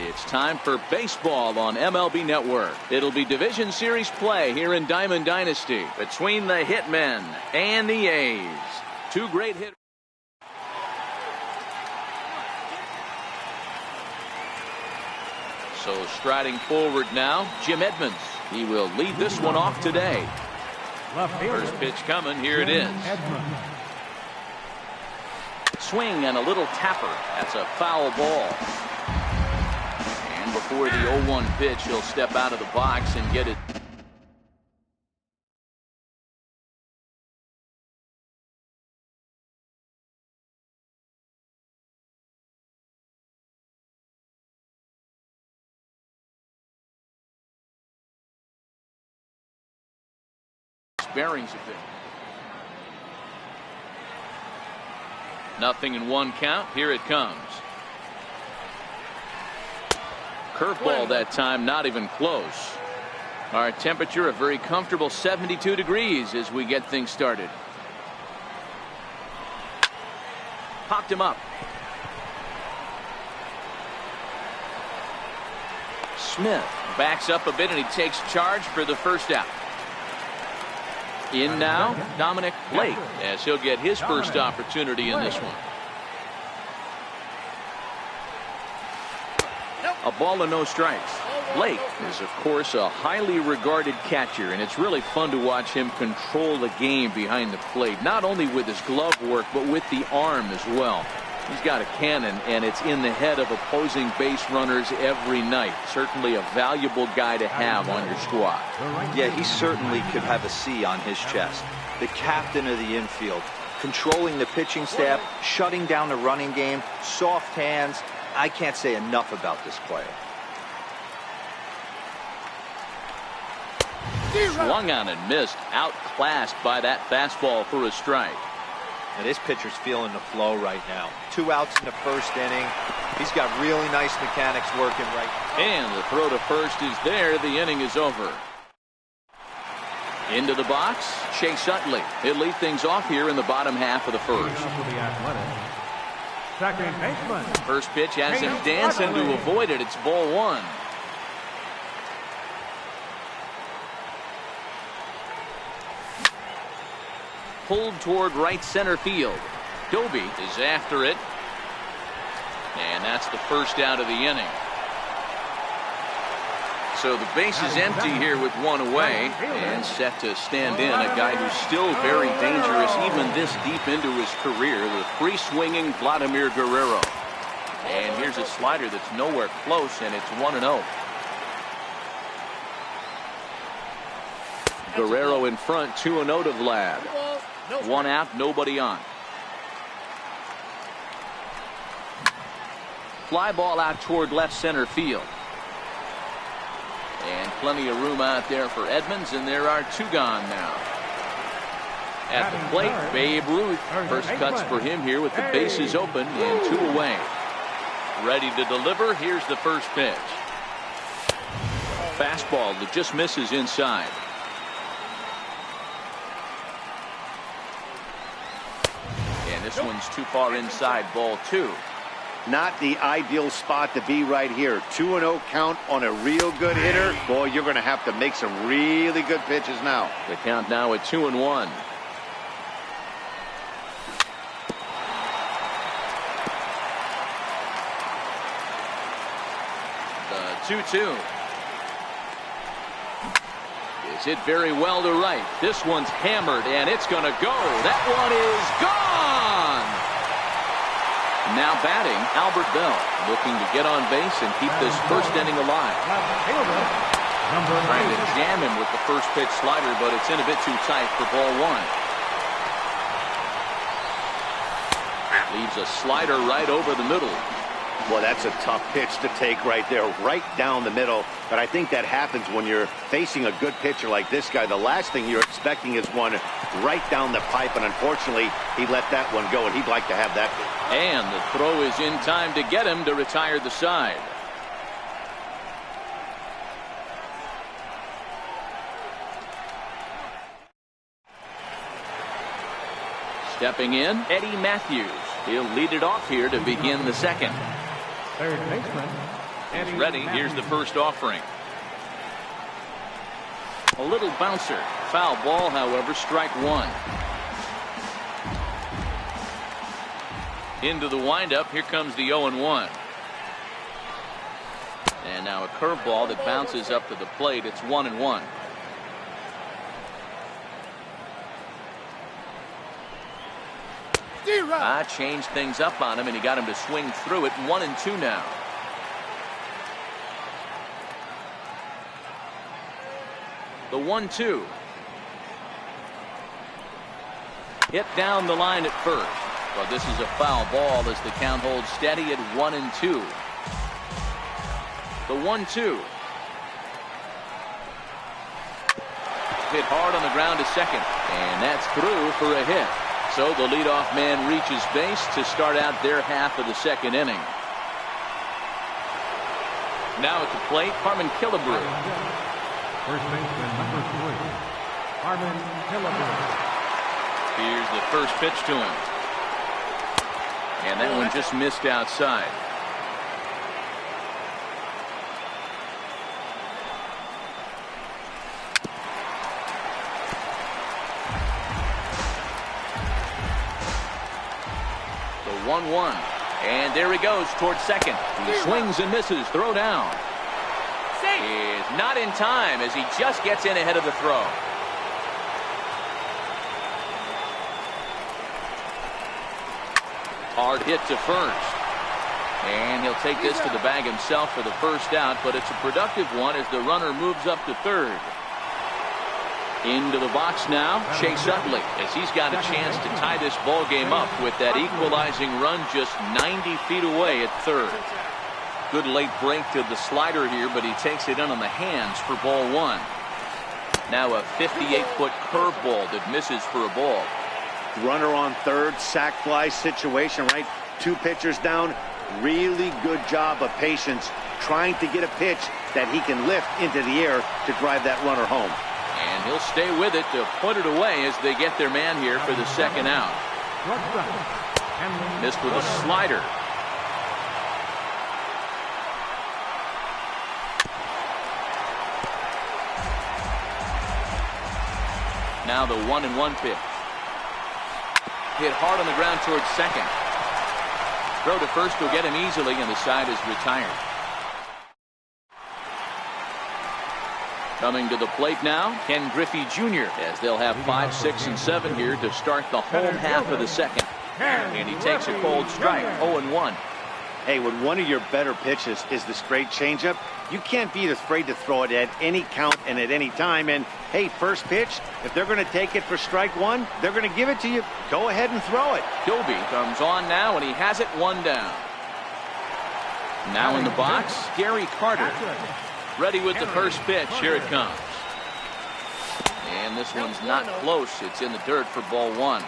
It's time for baseball on MLB Network. It'll be Division Series play here in Diamond Dynasty between the Hitmen and the A's. 2 great hitters. So striding forward now, Jim Edmonds. He will lead this one off today. First pitch coming. Here it is. Swing and a little tapper. That's a foul ball. And And before the 0-1 pitch, he'll step out of the box and get it. Bearings a bit. Nothing in one count. Here it comes. Curveball that time, not even close. Our temperature a very comfortable 72 degrees as we get things started. Popped him up. Smith backs up a bit and he takes charge for the first out. In now, Dominic Blake, as he'll get his first opportunity in this one. A ball and no strikes. Blake is, of course, a highly regarded catcher, and it's really fun to watch him control the game behind the plate, not only with his glove work, but with the arm as well. He's got a cannon, and it's in the head of opposing base runners every night. Certainly a valuable guy to have on your squad. Yeah, he certainly could have a C on his chest. The captain of the infield, controlling the pitching staff, shutting down the running game, soft hands. I can't say enough about this player. Swung on and missed, outclassed by that fastball for a strike. And this pitcher's feeling the flow right now. 2 outs in the first inning. He's got really nice mechanics working right now. And the throw to first is there. The inning is over. Into the box, Chase Utley. He'll lead things off here in the bottom half of the first. Second baseman. First pitch has him dancing to avoid it. It's ball one. Pulled toward right center field. Doby is after it. And that's the first out of the inning. So the base is empty here with one away and set to stand in a guy who's still very dangerous even this deep into his career, the free-swinging Vladimir Guerrero. And here's a slider that's nowhere close, and it's 1-0. Guerrero in front, 2-0 to Vlad. 1 out, nobody on. Fly ball out toward left center field. And plenty of room out there for Edmonds, and there are 2 gone now. At the plate, Babe Ruth. First cuts for him here with the bases open and 2 away. Ready to deliver. Here's the first pitch. Fastball that just misses inside. And this one's too far inside, ball 2. Not the ideal spot to be right here. 2-0 count on a real good hitter. Boy, you're going to have to make some really good pitches now. The count now at 2-1. The 2-2. Is hit very well to right. This one's hammered, and it's going to go. That one is gone. Now batting, Albert Bell, looking to get on base and keep this first inning alive. Trying to jam him with the first pitch slider, but it's in a bit too tight for ball 1. Leaves a slider right over the middle. Well, that's a tough pitch to take right there, right down the middle. But I think that happens when you're facing a good pitcher like this guy. The last thing you're expecting is one right down the pipe, and unfortunately, he let that one go, and he'd like to have that. And the throw is in time to get him to retire the side. Stepping in, Eddie Matthews. He'll lead it off here to begin the second. Third baseman. He's ready. Here's the first offering. A little bouncer. Foul ball, however, strike 1. Into the windup. Here comes the 0-1. And now a curveball that bounces up to the plate. It's 1-1. Changed things up on him, and he got him to swing through it. 1-2 now. The 1-2. Hit down the line at first. But this is a foul ball as the count holds steady at 1-2. The 1-2. Hit hard on the ground to second. And that's through for a hit. So the leadoff man reaches base to start out their half of the second inning. Now at the plate, Harmon Killebrew. First baseman number 3, Harmon Killebrew. Here's the first pitch to him. And that one just missed outside. The 1-1. And there he goes towards second. He swings and misses. Throw down. Is not in time as he just gets in ahead of the throw. Hard hit to first. And he'll take this to the bag himself for the first out, but it's a productive one as the runner moves up to third. Into the box now, Chase Utley, as he's got a chance to tie this ball game up with that equalizing run just 90 feet away at third. Good late break to the slider here, but he takes it in on the hands for ball one. Now a 58-foot curveball that misses for a ball. Runner on third, sac fly situation, right? 2 pitchers down. Really good job of patience trying to get a pitch that he can lift into the air to drive that runner home. And he'll stay with it to put it away as they get their man here for the second out. Missed with a slider. Now the 1-1 pitch. Hit hard on the ground towards second. Throw to first will get him easily, and the side is retired. Coming to the plate now, Ken Griffey Jr. as they'll have 5, 6, and 7 here to start the home half of the second. And he takes a cold strike, 0-1. Hey, when one of your better pitches is the straight changeup, you can't be afraid to throw it at any count and at any time. And, hey, first pitch, if they're going to take it for strike one, they're going to give it to you. Go ahead and throw it. Doby comes on now, and he has it 1 down. Now in the box, Gary Carter. Ready with the first pitch. Here it comes. And this one's not close. It's in the dirt for ball one.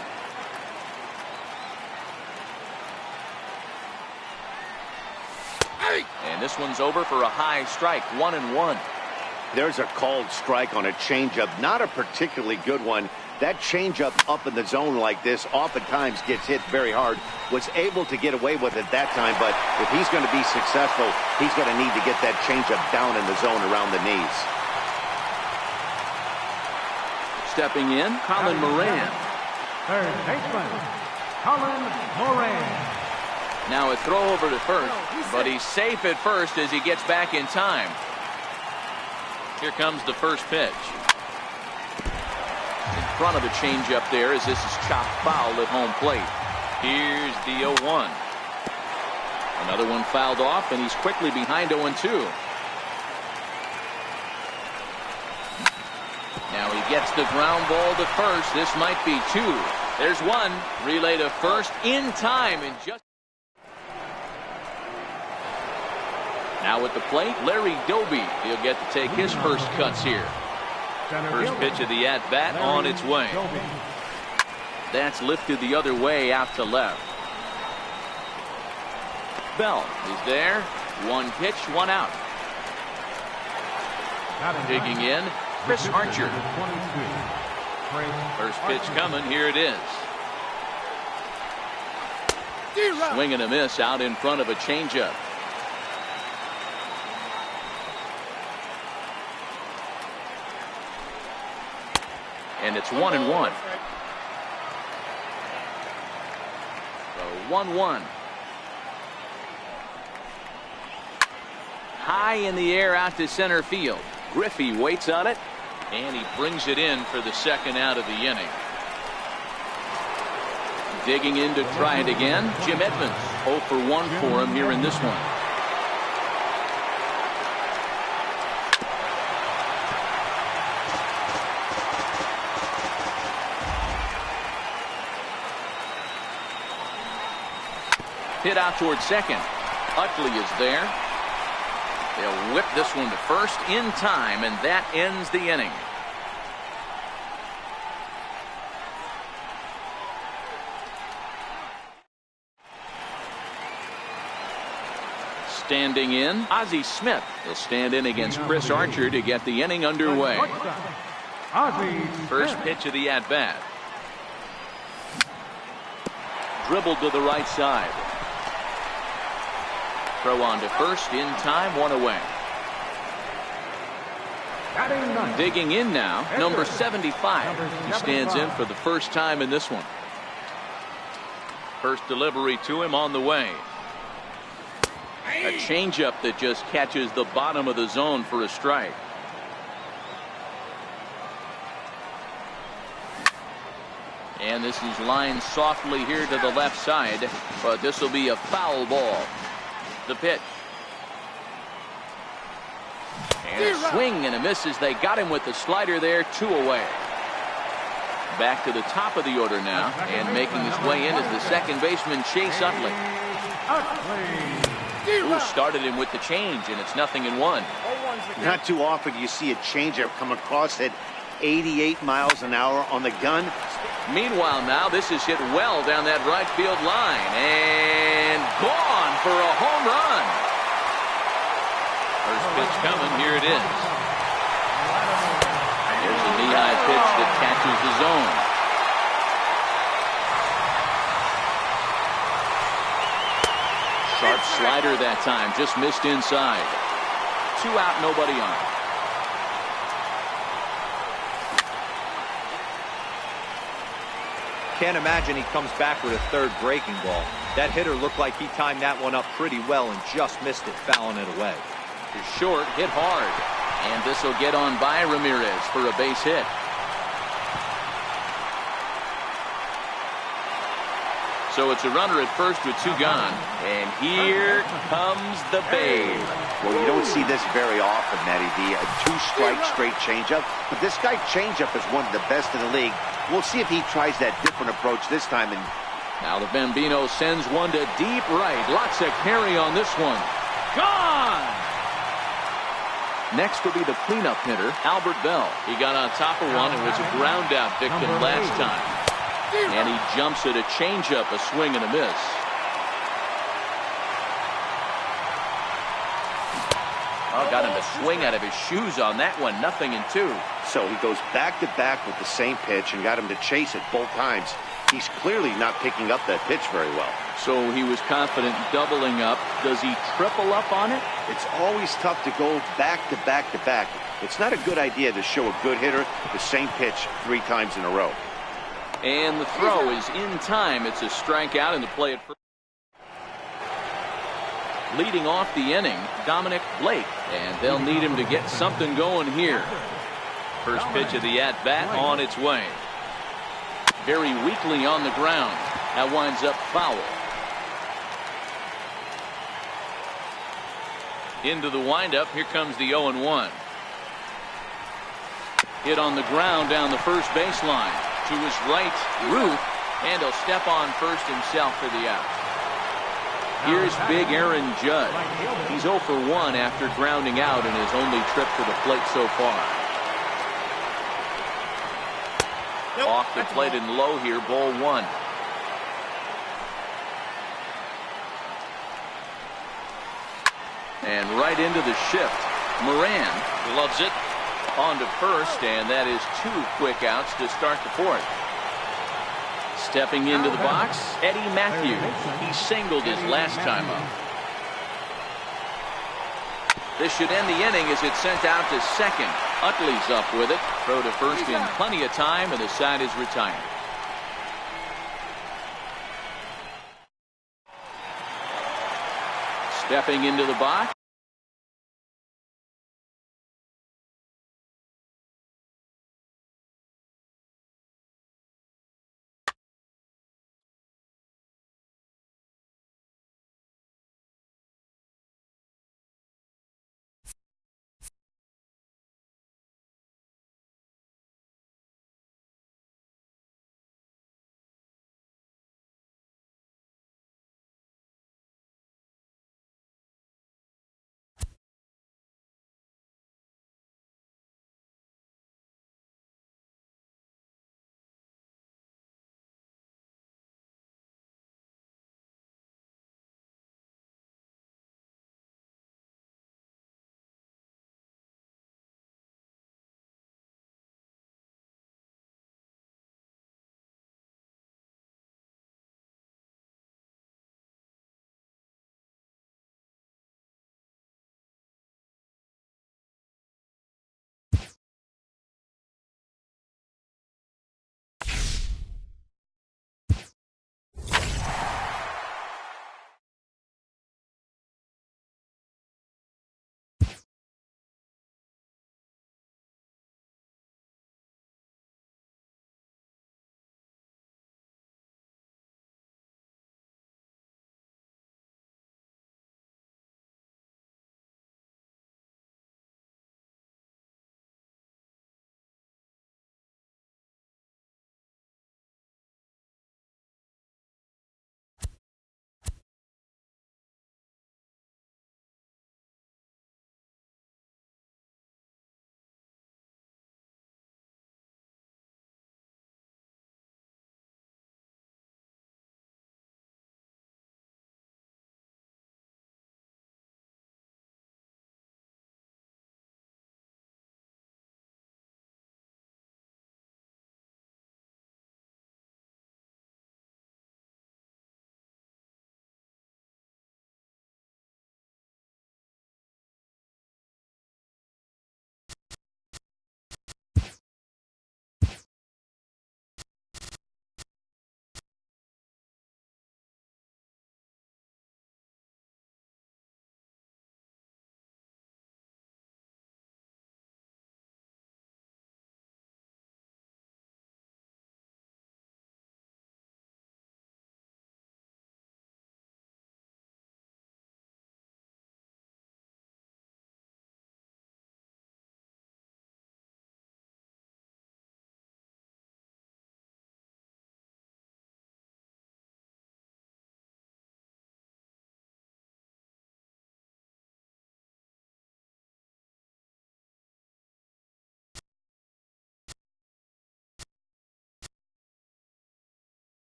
And this one's over for a high strike, 1-1. There's a called strike on a changeup, not a particularly good one. That changeup up in the zone like this oftentimes gets hit very hard. Was able to get away with it that time, but if he's going to be successful, he's going to need to get that changeup down in the zone around the knees. Stepping in, Colin Moran. Third baseman, Colin Moran. Now a throw over to first, but he's safe at first as he gets back in time. Here comes the first pitch. In front of the changeup there as this is chopped foul at home plate. Here's the 0-1. Another one fouled off, and he's quickly behind 0-2. Now he gets the ground ball to first. This might be 2. There's 1. Relay to first in time, and just now at the plate, Larry Doby. He'll get to take his first cuts here. First pitch of the at-bat on its way. That's lifted the other way out to left. Bell is there. 1 pitch, 1 out. Digging in, Chris Archer. First pitch coming. Here it is. Swing and a miss out in front of a changeup. And it's 1-1. So 1-1. High in the air out to center field. Griffey waits on it, and he brings it in for the second out of the inning. Digging in to try it again, Jim Edmonds. 0 for 1 for him here in this one. Hit out towards second. Utley is there. They'll whip this one to first in time, and that ends the inning. Standing in, Ozzie Smith will stand in against Chris Archer to get the inning underway. First pitch of the at-bat. Dribbled to the right side. Throw on to first in time, one away. Digging in now, number 75. He stands in for the first time in this one. First delivery to him on the way. A changeup that just catches the bottom of the zone for a strike. And this is lined softly here to the left side, but this will be a foul ball. The pitch. And a swing and a miss as they got him with the slider there, 2 away. Back to the top of the order now, and making his way in is the second baseman, Chase Utley. Who started him with the change, and it's 0-1. Not too often you see a changeup come across at 88 miles an hour on the gun. Meanwhile now, this is hit well down that right field line, and gone for a home run. First pitch coming, here it is. There's a knee-high pitch that catches the zone. Sharp slider that time, just missed inside. 2 out, nobody on. Can't imagine he comes back with a third breaking ball. That hitter looked like he timed that one up pretty well and just missed it, fouling it away. It's short, hit hard. And this will get on by Ramirez for a base hit. So it's a runner at first with 2 gone. And here comes the babe. Well, you don't see this very often, Matty D. A 2-strike straight changeup. But this guy's changeup is one of the best in the league. We'll see if he tries that different approach this time. And now the Bambino sends one to deep right. Lots of carry on this one. Gone! Next will be the cleanup hitter, Albert Bell. He got on top of one and was a ground out victim last time. And he jumps at a changeup, a swing and a miss. Oh, got him to swing out of his shoes on that one. 0-2. So he goes back to back with the same pitch and got him to chase it both times. He's clearly not picking up that pitch very well. So he was confident doubling up. Does he triple up on it? It's always tough to go back to back to back. It's not a good idea to show a good hitter the same pitch 3 times in a row. And the throw is in time. It's a strikeout, and the play at first. Leading off the inning, Dominic Blake, and they'll need him to get something going here. First pitch of the at-bat on its way. Very weakly on the ground. That winds up foul. Into the windup. Here comes the 0-1. Hit on the ground down the first baseline. To his right, Ruth, and he'll step on first himself for the out. Here's big Aaron Judge. He's 0 for 1 after grounding out in his only trip to the plate so far. Off the plate and low here, ball 1. And right into the shift. Moran loves it. On to first, and that is 2 quick outs to start the 4th. Stepping into the box, Eddie Matthews. He singled his last time up. This should end the inning as it's sent out to second. Utley's up with it. Throw to first in plenty of time, and the side is retired. Stepping into the box.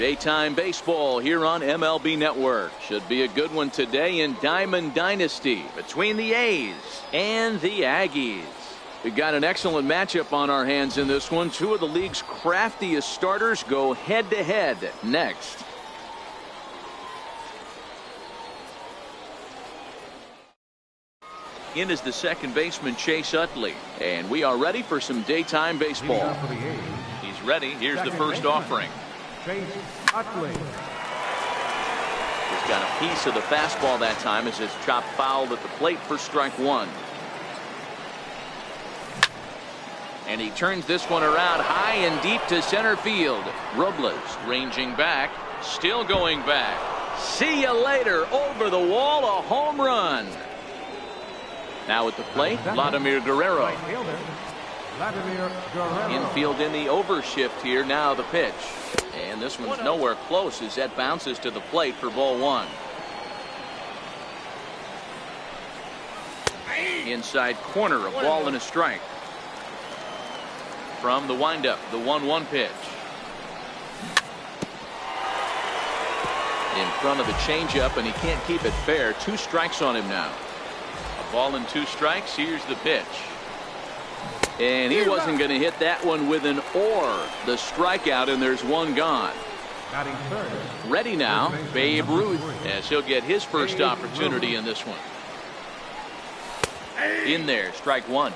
Daytime baseball here on MLB Network. Should be a good one today in Diamond Dynasty between the A's and the Aggies. We've got an excellent matchup on our hands in this one. Two of the league's craftiest starters go head-to-head next. In is the second baseman, Chase Utley. And we are ready for some daytime baseball. He's ready. Here's the first offering. Chase Utley. He's got a piece of the fastball that time as his chop fouled at the plate for strike one. And he turns this one around high and deep to center field. Robles ranging back, still going back. See you later. Over the wall, a home run. Now at the plate, Vladimir Guerrero. Infield in the overshift here. Now the pitch. And this one's nowhere close as that bounces to the plate for ball one. Inside corner, a ball and a strike. From the windup, the 1-1 pitch. In front of the changeup, and he can't keep it fair. 2 strikes on him now. A ball and 2 strikes. Here's the pitch. And he wasn't going to hit that one with an or. The strikeout, and there's one gone. Ready now, Babe Ruth, as he'll get his first opportunity in this one. In there, strike one.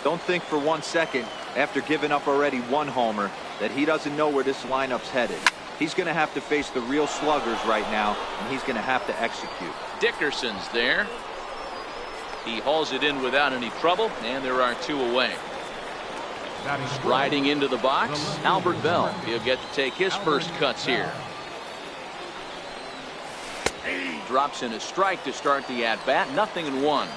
Don't think for 1 second, after giving up already 1 homer, that he doesn't know where this lineup's headed. He's going to have to face the real sluggers right now, and he's going to have to execute. Dickerson's there. He hauls it in without any trouble, and there are 2 away. Striding into the box, Albert Bell. He'll get to take his first cuts here. Drops in a strike to start the at-bat. 0-1.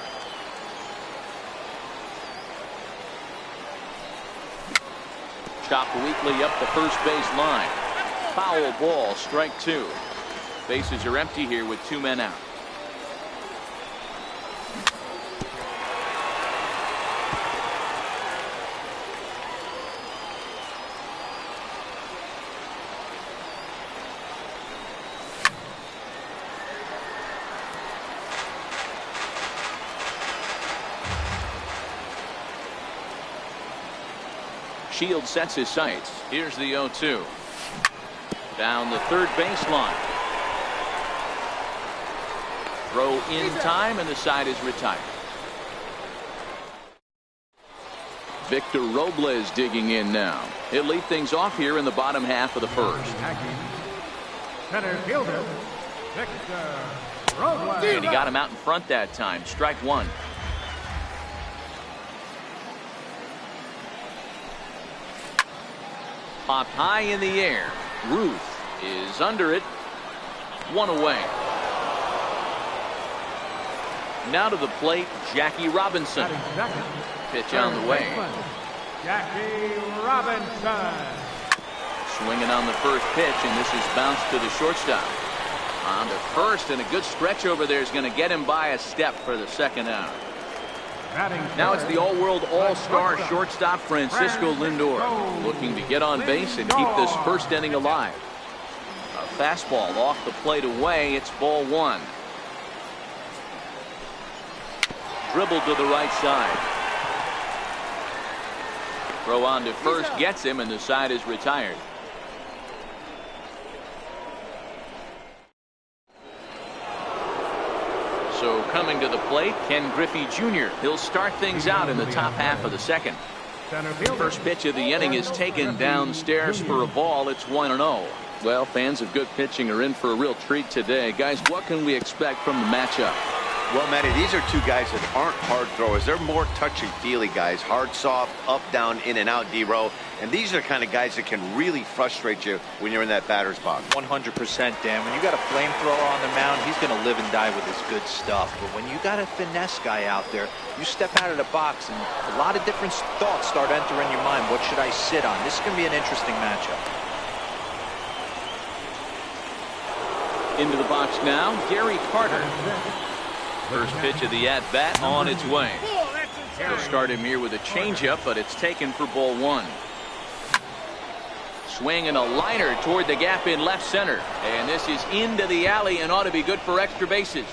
Chopped weakly up the first base line. Foul ball, strike 2. Bases are empty here with 2 men out. Shields sets his sights. Here's the 0-2. Down the third baseline. Throw in time, and the side is retired. Victor Robles digging in now. He'll lead things off here in the bottom half of the first. Center fielder, Victor Robles. And he got him out in front that time. Strike one. Popped high in the air. Ruth is under it. 1 away. Now to the plate, Jackie Robinson. Pitch on the way. Jackie Robinson. Swinging on the first pitch, and this is bounced to the shortstop. On to first, and a good stretch over there is going to get him by a step for the second out. Now it's the all-world all-star shortstop Francisco Lindor, looking to get on base and keep this first inning alive. A fastball off the plate away. It's ball one. Dribble to the right side. Throw on to first, gets him, and the side is retired. So coming to the plate, Ken Griffey Jr. He'll start things out in the top half of the second. First pitch of the inning is taken downstairs for a ball. It's 1-0. Well, fans of good pitching are in for a real treat today. Guys, what can we expect from the matchup? Well, Matty, these are 2 guys that aren't hard throwers. They're more touchy-feely guys. Hard, soft, up, down, in and out, D-row. And these are the kind of guys that can really frustrate you when you're in that batter's box. 100%, Dan. When you got a flamethrower on the mound, he's going to live and die with his good stuff. But when you got a finesse guy out there, you step out of the box and a lot of different thoughts start entering your mind. What should I sit on? This is going to be an interesting matchup. Into the box now, Gary Carter. First pitch of the at-bat on its way. They'll start him here with a changeup, but it's taken for ball one. Swing and a liner toward the gap in left center. And this is into the alley and ought to be good for extra bases.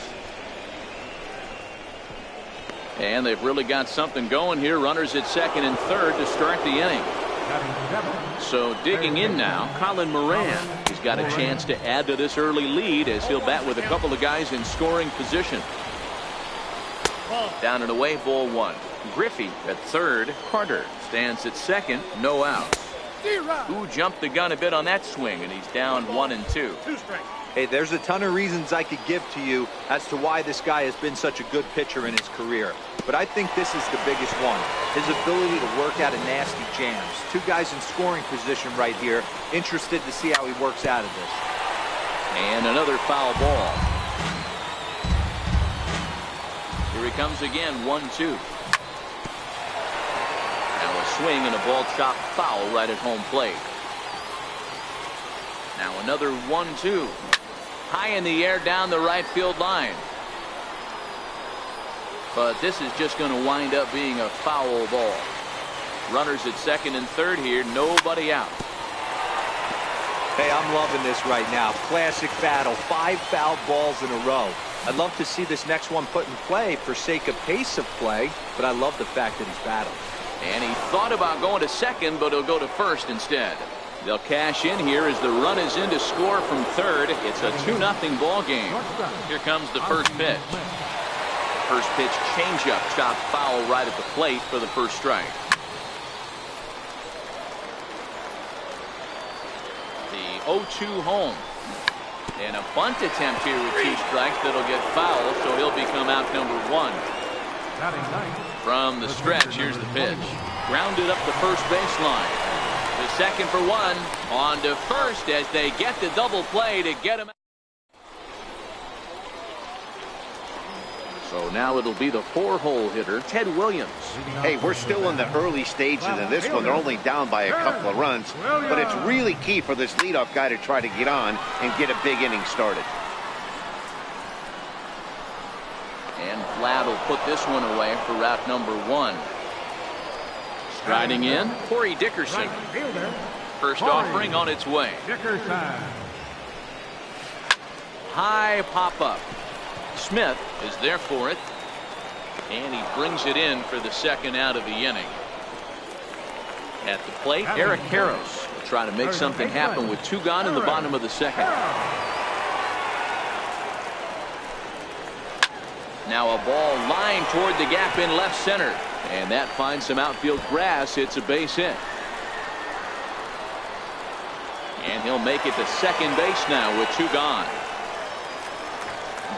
And they've really got something going here. Runners at second and third to start the inning. So digging in now, Colin Moran. He's got a chance to add to this early lead as he'll bat with a couple of guys in scoring position. Down and away, ball one. Griffey at third. Carter stands at second. No outs. Who jumped the gun a bit on that swing, and he's down 1-2. Hey, there's a ton of reasons I could give to you as to why this guy has been such a good pitcher in his career. But I think this is the biggest one. His ability to work out of nasty jams. Two guys in scoring position right here. Interested to see how he works out of this. And another foul ball. Here he comes again, 1-2. Now a swing and a ball chopped foul right at home plate. Now another 1-2. High in the air down the right field line. But this is just going to wind up being a foul ball. Runners at second and third here. Nobody out. Hey, I'm loving this right now. Classic battle. 5 foul balls in a row. I'd love to see this next one put in play for sake of pace of play, but I love the fact that he's battled. And he thought about going to second, but he'll go to first instead. They'll cash in here as the run is in to score from third. It's a 2-0 ball game. Here comes the first pitch. First pitch changeup, chopped foul right at the plate for the first strike. The 0-2 home. And a bunt attempt here with 2 strikes that'll get foul, so he'll become out number 1. From the stretch, here's the pitch. Grounded up the first baseline. The second for 1. On to first as they get the double play to get him out. So now it'll be the 4-hole hitter, Ted Williams. Hey, we're still in the early stages of this one. They're only down by a couple of runs, but it's really key for this leadoff guy to try to get on and get a big inning started. And Vlad will put this one away for route number 1. Striding in, Corey Dickerson. First offering on its way. High pop-up. Smith is there for it, and he brings it in for the second out of the inning. At the plate, Eric Karros will try to make something happen with 2 gone in the bottom of the second. Now a ball lined toward the gap in left center, and that finds some outfield grass. It's a base hit. And he'll make it to second base now with 2 gone.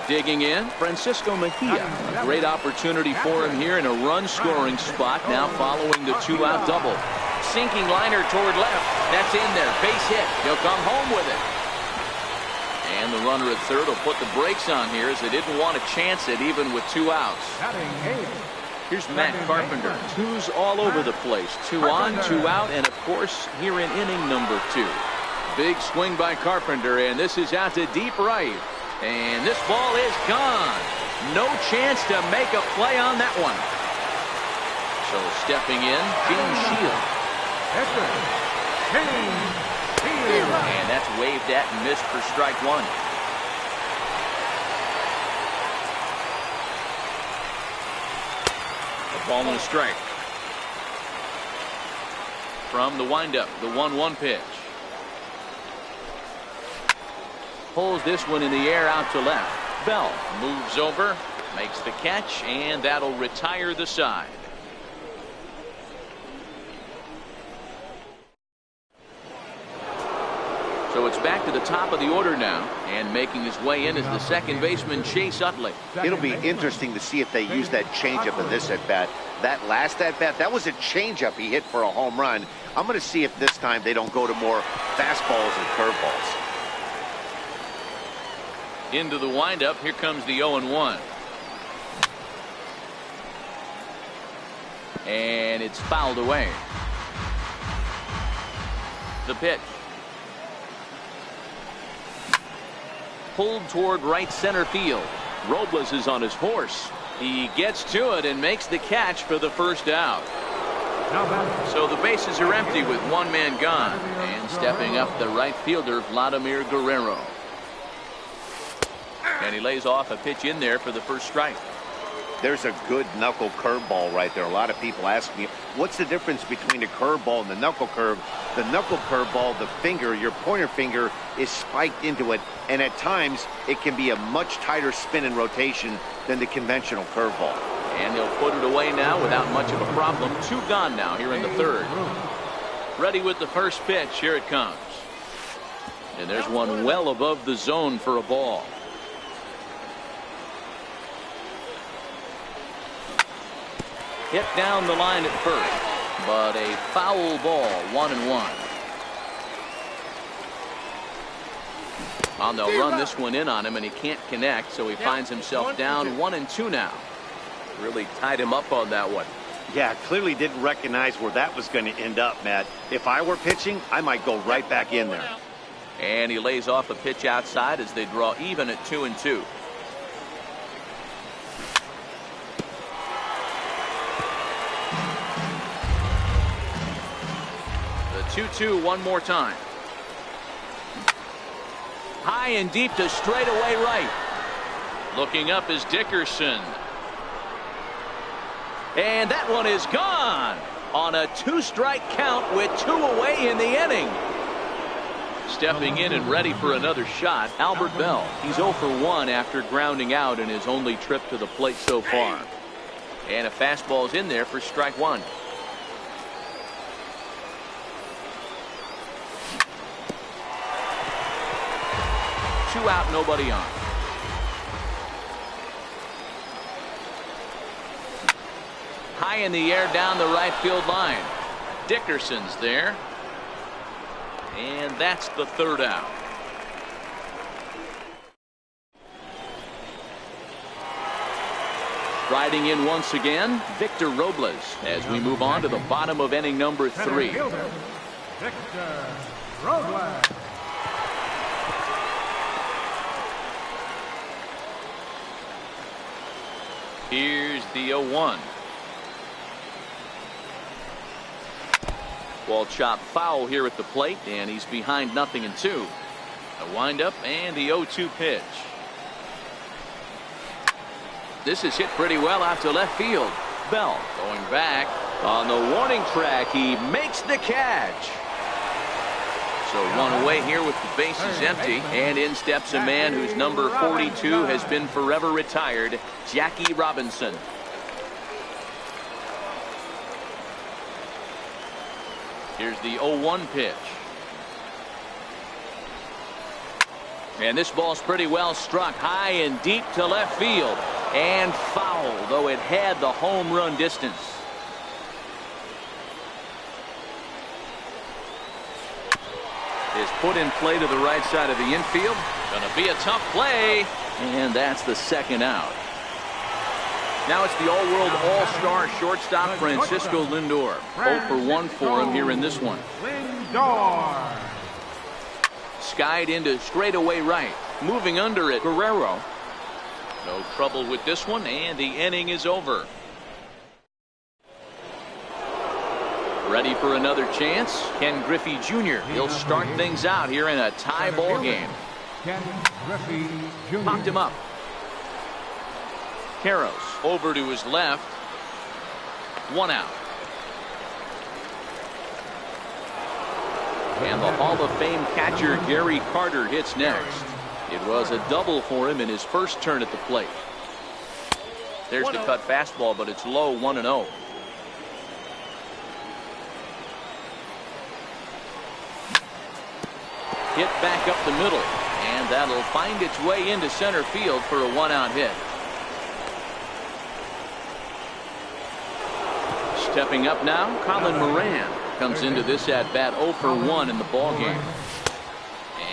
Digging in, Francisco Mejia. A great opportunity for him here in a run-scoring spot now following the 2-out double. Sinking liner toward left. That's in there. Base hit. He'll come home with it. And the runner at third will put the brakes on here as they didn't want to chance it even with 2 outs. Here's Matt Carpenter. 2s all over the place. 2 on, 2 out, and of course here in inning number 2. Big swing by Carpenter, and this is out to deep right. And this ball is gone. No chance to make a play on that one. So stepping in, James Shield. And that's waved at and missed for strike 1. A ball and a strike. From the windup, the 1-1 pitch. Pulls this one in the air out to left. Bell moves over, makes the catch, and that'll retire the side. So it's back to the top of the order now, and making his way in is the second baseman Chase Utley. It'll be interesting to see if they use that changeup in this at-bat. That last at-bat, that was a changeup he hit for a home run. I'm going to see if this time they don't go to more fastballs and curveballs. Into the windup, here comes the 0-1. And it's fouled away. The pitch. Pulled toward right center field. Robles is on his horse. He gets to it and makes the catch for the first out. Now batter. So the bases are empty with one man gone. And stepping up the right fielder, Vladimir Guerrero. And he lays off a pitch in there for the first strike. There's a good knuckle curveball right there. A lot of people ask me, what's the difference between a curveball and the knuckle curve? The knuckle curveball, the finger, your pointer finger is spiked into it, and at times it can be a much tighter spin and rotation than the conventional curveball. And he'll put it away now without much of a problem. Two gone now here in the third. Ready with the first pitch. Here it comes. And there's one well above the zone for a ball. Hit down the line at first, but a foul ball, 1-1. And they'll run this one in on him, and he can't connect, so he finds himself down 1-2 now. Really tied him up on that one. Yeah, clearly didn't recognize where that was going to end up, Matt. If I were pitching, I might go right back in there. And he lays off a pitch outside as they draw even at 2-2. The 2-2 one more time. High and deep to straightaway right. Looking up is Dickerson. And that one is gone on a 2-strike count with 2 away in the inning. Stepping in and ready for another shot, Albert Bell. He's 0 for 1 after grounding out in his only trip to the plate so far. And a fastball's in there for strike one. Two out, nobody on. High in the air down the right field line. Dickerson's there. And that's the third out. Riding in once again, Victor Robles as we move on to the bottom of inning number 3. Victor Robles. Here's the 0-1. Ball chop foul here at the plate, and he's behind 0-2. A windup and the 0-2 pitch. This is hit pretty well out to left field. Bell going back on the warning track. He makes the catch. So one away here with the bases empty, and in steps a man whose number 42 has been forever retired, Jackie Robinson. Here's the 0-1 pitch. And this ball's pretty well struck high and deep to left field. And foul, though it had the home run distance. Is put in play to the right side of the infield. Gonna be a tough play. And that's the second out. Now it's the all-world all-star shortstop Francisco Lindor. 0 for 1 for him here in this one. Lindor. Skied into straightaway right. Moving under it, Guerrero. No trouble with this one, and the inning is over. Ready for another chance? Ken Griffey Jr. He'll start things out here in a tie ball game. Ken Griffey Jr. Popped him up. Karros over to his left. 1 out. And the Hall of Fame catcher Gary Carter hits next. It was a double for him in his first turn at the plate. There's the cut fastball, but it's low, 1-0. Hit back up the middle, and that'll find its way into center field for a 1-out hit. Stepping up now, Colin Moran comes into this at bat 0 for 1 in the ball game.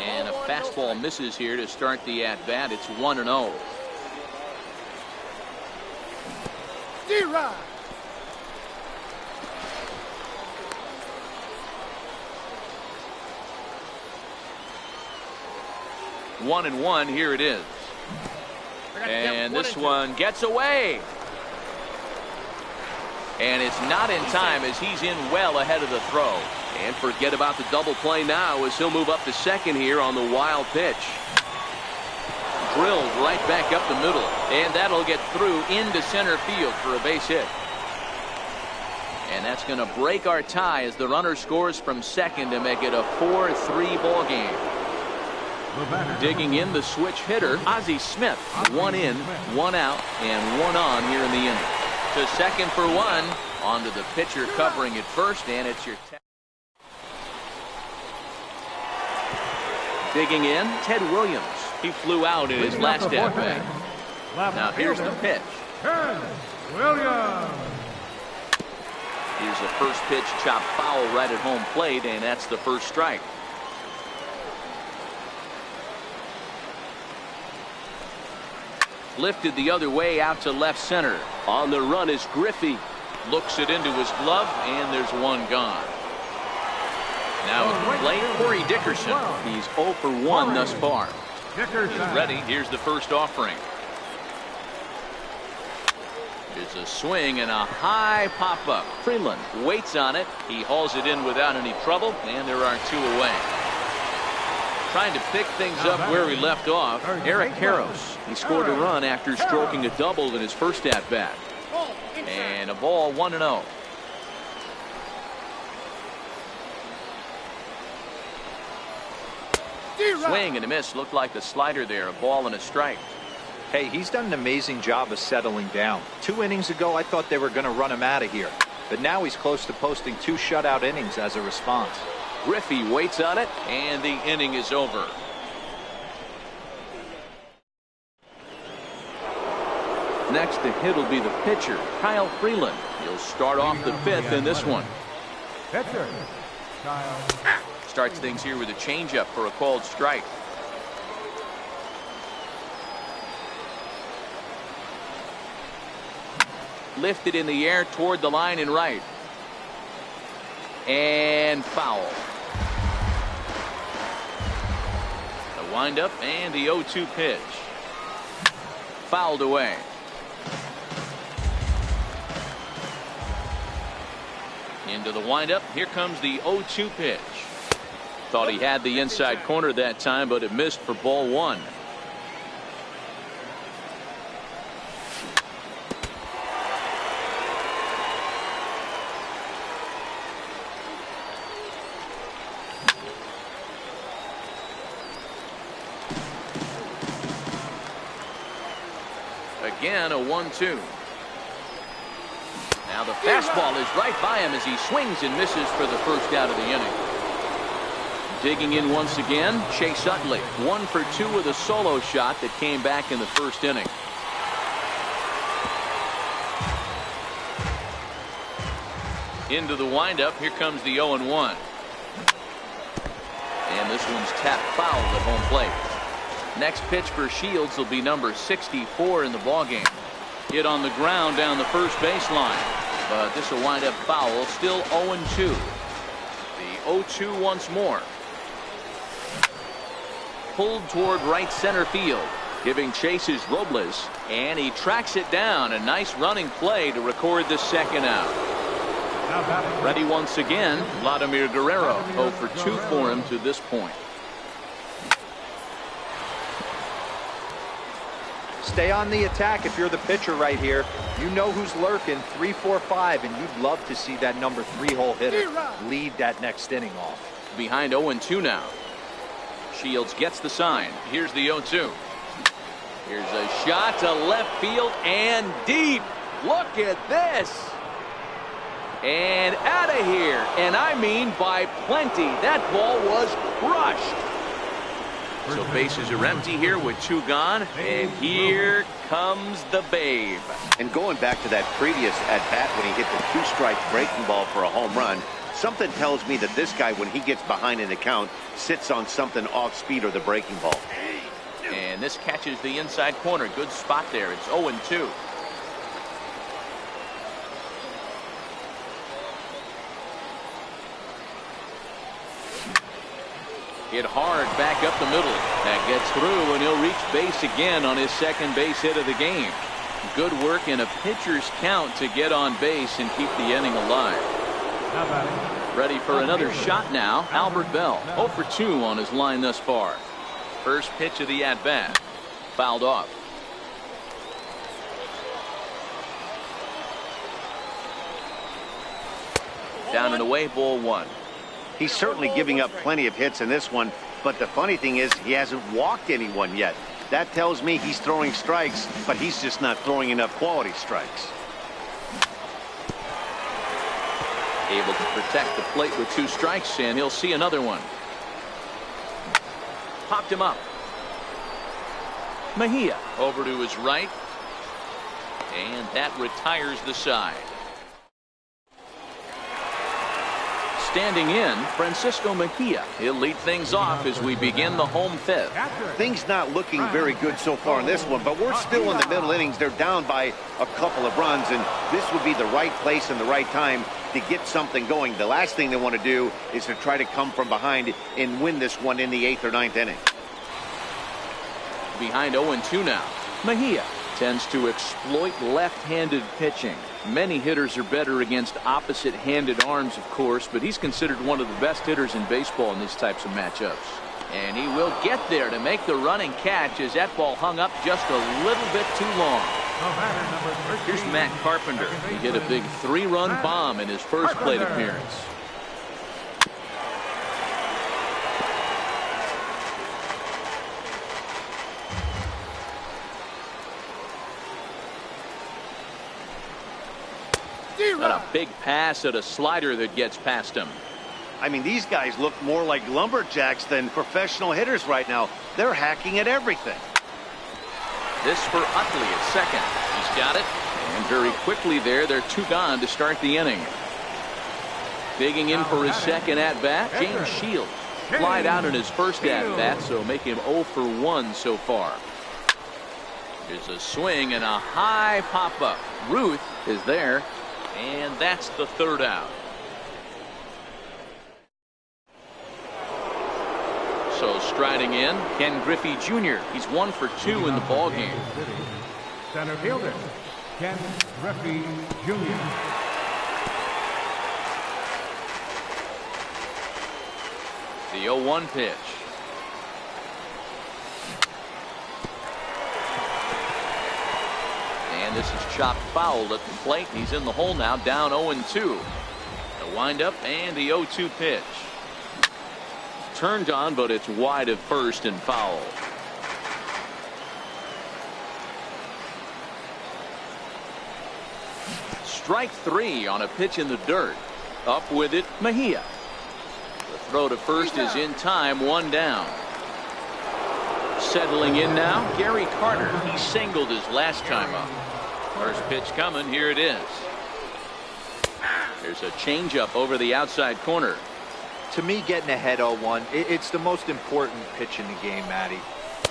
And a fastball misses here to start the at bat. It's 1-0. D-Rod. One and one, here it is. And this one gets away. And it's not in time as he's in well ahead of the throw. And forget about the double play now as he'll move up to second here on the wild pitch. Drilled right back up the middle. And that'll get through into center field for a base hit. And that's going to break our tie as the runner scores from second to make it a 4-3 ball game. Digging in the switch hitter, Ozzie Smith. 1 in, 1 out, and 1 on here in the inning. To second for 1. On to the pitcher covering at first, and it's your... Digging in, Ted Williams. He flew out in his last at-bat. Now here's the pitch. Ted Williams. Here's the first pitch, chopped foul right at home plate, and that's the first strike. Lifted the other way out to left center. On the run is Griffey. Looks it into his glove, and there's 1 gone. Now at the plate, Corey Dickerson. He's 0 for 1 thus far. He's ready. Here's the first offering. There's a swing and a high pop-up. Freeland waits on it. He hauls it in without any trouble, and there are 2 away. Trying to pick things up where we left off, Eric Karros. He scored a run after stroking a double in his first at-bat. And a ball, 1-0. Swing and a miss. Looked like the slider there. A ball and a strike. Hey, he's done an amazing job of settling down. 2 innings ago, I thought they were going to run him out of here. But now he's close to posting 2 shutout innings as a response. Griffey waits on it, and the inning is over. Next to hit will be the pitcher, Kyle Freeland. He'll start off the 5th in this one. Pitcher, Kyle. Starts things here with a changeup for a called strike. Lifted in the air toward the line and right. And foul. The windup and the 0-2 pitch. Fouled away. Into the windup. Here comes the 0-2 pitch. Thought he had the inside corner that time, but it missed for ball 1. Again, a 1-2. Now the fastball is right by him as he swings and misses for the first out of the inning. Digging in once again, Chase Utley. 1 for 2 with a solo shot that came back in the first inning. Into the windup. Here comes the 0-1. And this one's tapped foul at home plate. Next pitch for Shields will be number 64 in the ballgame. Hit on the ground down the first baseline. But this will wind up foul. Still 0-2. The 0-2 once more. Pulled toward right center field. Giving chases Robles. And he tracks it down. A nice running play to record the second out. Ready once again, Vladimir Guerrero. 0 for 2 for him to this point. Stay on the attack if you're the pitcher right here. You know who's lurking, 3, 4, 5, and you'd love to see that number 3-hole hitter lead that next inning off. Behind 0-2 now. Shields gets the sign. Here's the 0-2. Here's a shot to left field and deep. Look at this. And out of here. And I mean by plenty. That ball was crushed. So bases are empty here with 2 gone. And here comes the Babe. And going back to that previous at-bat when he hit the 2-strike breaking ball for a home run, something tells me that this guy, when he gets behind in the count, sits on something off speed or the breaking ball. And this catches the inside corner. Good spot there. It's 0-2. Hit hard back up the middle. That gets through, and he'll reach base again on his second base hit of the game. Good work in a pitcher's count to get on base and keep the inning alive. Now batting. Ready for another shot now. Albert Bell 0 for 2 on his line thus far. First pitch of the at-bat. Fouled off. Down and away, ball 1. He's certainly giving up plenty of hits in this one, but the funny thing is he hasn't walked anyone yet. That tells me he's throwing strikes, but he's just not throwing enough quality strikes. Able to protect the plate with 2 strikes, and he'll see another one. Popped him up. Mejia over to his right, and that retires the side. Standing in, Francisco Mejia. He'll lead things off as we begin the home 5th. Things not looking very good so far in this one, but we're still in the middle innings. They're down by a couple of runs, and this would be the right place and the right time to get something going. The last thing they want to do is to try to come from behind and win this one in the 8th or 9th inning. Behind 0-2 now. Mejia tends to exploit left-handed pitching. Many hitters are better against opposite-handed arms, of course, but he's considered one of the best hitters in baseball in these types of matchups. And he will get there to make the running catch as that ball hung up just a little bit too long. Here's Matt Carpenter. He hit a big 3-run bomb in his first plate appearance. Not a big pass at a slider that gets past him. I mean, these guys look more like lumberjacks than professional hitters right now. They're hacking at everything. This for Utley at second. He's got it. And very quickly there, they're 2 gone to start the inning. Digging in for his second at-bat, James Shields. Flied out in his first at-bat, so make him 0 for 1 so far. There's a swing and a high pop-up. Ruth is there. And that's the 3rd out. So striding in, Ken Griffey Jr. He's 1 for 2 in the ballgame. Center fielder, Ken Griffey Jr. The 0-1 pitch. And this is chopped foul at the plate. He's in the hole now, down 0-2. The windup and the 0-2 pitch. Turned on, but it's wide of first and foul. Strike 3 on a pitch in the dirt. Up with it, Mejia. The throw to first is in time, 1 down. Settling in now, Gary Carter. He singled his last time up. First pitch coming, here it is. There's a changeup over the outside corner. To me, getting ahead 0-1, it's the most important pitch in the game, Matty.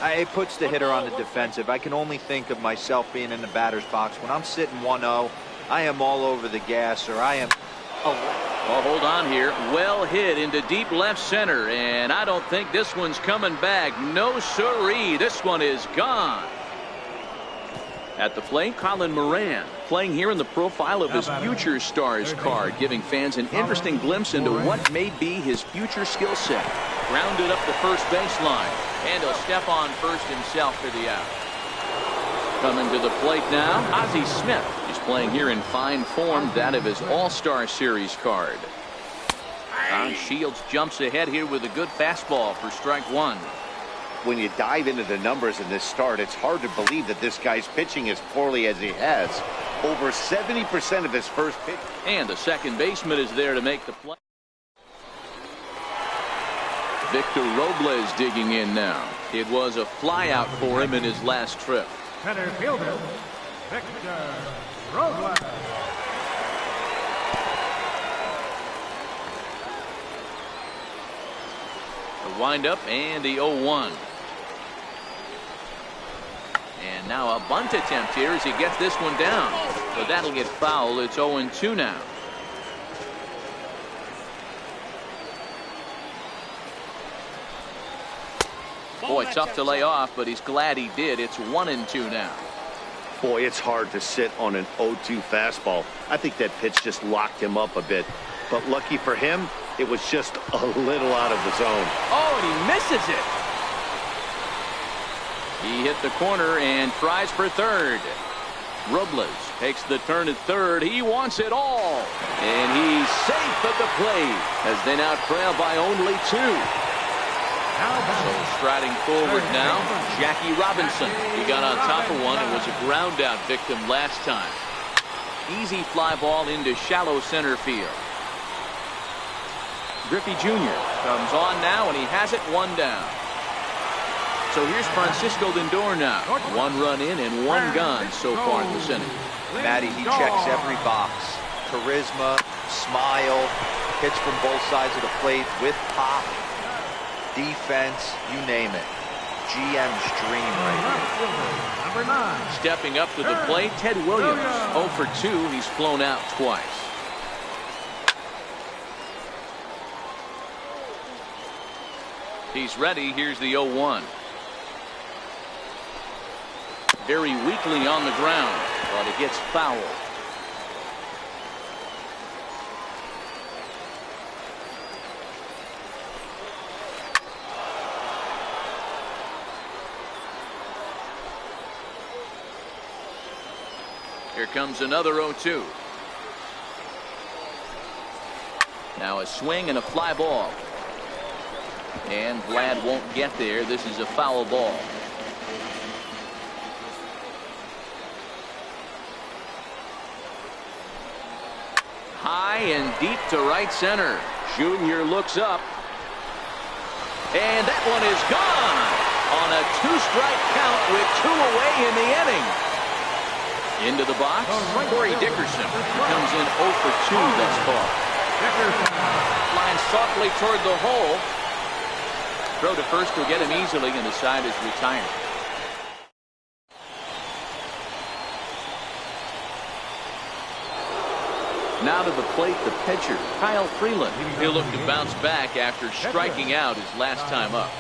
It puts the hitter on the defensive. I can only think of myself being in the batter's box. When I'm sitting 1-0, I am all over the gas, or I am... Well, hold on here. Well hit into deep left center, and I don't think this one's coming back. No siree. This one is gone. At the plate, Colin Moran playing here in the profile of his future stars card, giving fans an interesting glimpse into what may be his future skill set. Grounded up the first baseline, and he'll step on first himself for the out. Coming to the plate now, Ozzie Smith. He's playing here in fine form, that of his All-Star Series card. Shields jumps ahead here with a good fastball for strike 1. When you dive into the numbers in this start, it's hard to believe that this guy's pitching as poorly as he has. Over 70% of his first pitch. And the second baseman is there to make the play. Victor Robles digging in now. It was a flyout for him in his last trip. Center fielder, Victor Robles. The windup and the 0-1. And now a bunt attempt here as he gets this one down. But that'll get foul. It's 0-2 now. Boy, tough to lay off, but he's glad he did. It's 1-2 now. Boy, it's hard to sit on an 0-2 fastball. I think that pitch just locked him up a bit. But lucky for him, it was just a little out of the zone. Oh, and he misses it. He hit the corner and tries for third. Robles takes the turn at third. He wants it all. And he's safe at the plate as they now trail by only 2. So striding forward now, Jackie Robinson. He got on top of one and was a ground out victim last time. Easy fly ball into shallow center field. Griffey Jr. comes on now, and he has it 1 down. So here's Francisco Lindor now. 1 run in and 1 gone so far in this inning. Matty, he checks every box. Charisma, smile, hits from both sides of the plate with pop. Defense, you name it. GM's dream right here. Number 9. Stepping up to the plate, Ted Williams. 0 for 2. He's flown out twice. He's ready. Here's the 0-1. Very weakly on the ground, but it gets foul. Here comes another 0-2. Now a swing and a fly ball. And Vlad won't get there. This is a foul ball. High and deep to right center. Junior looks up. And that one is gone on a 2-strike count with 2 away in the inning. Into the box, Corey Dickerson. He comes in 0 for 2 thus far. Flying softly toward the hole. Throw to first will get him easily, and the side is retired. Now to the plate, the pitcher, Kyle Freeland. He'll look to bounce back after striking out his last time up.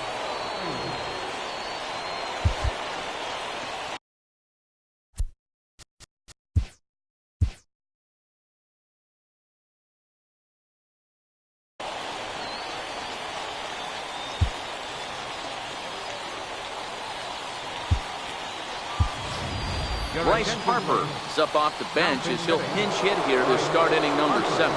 Bryce Harper is up off the bench as he'll pinch hit here to start inning number 7.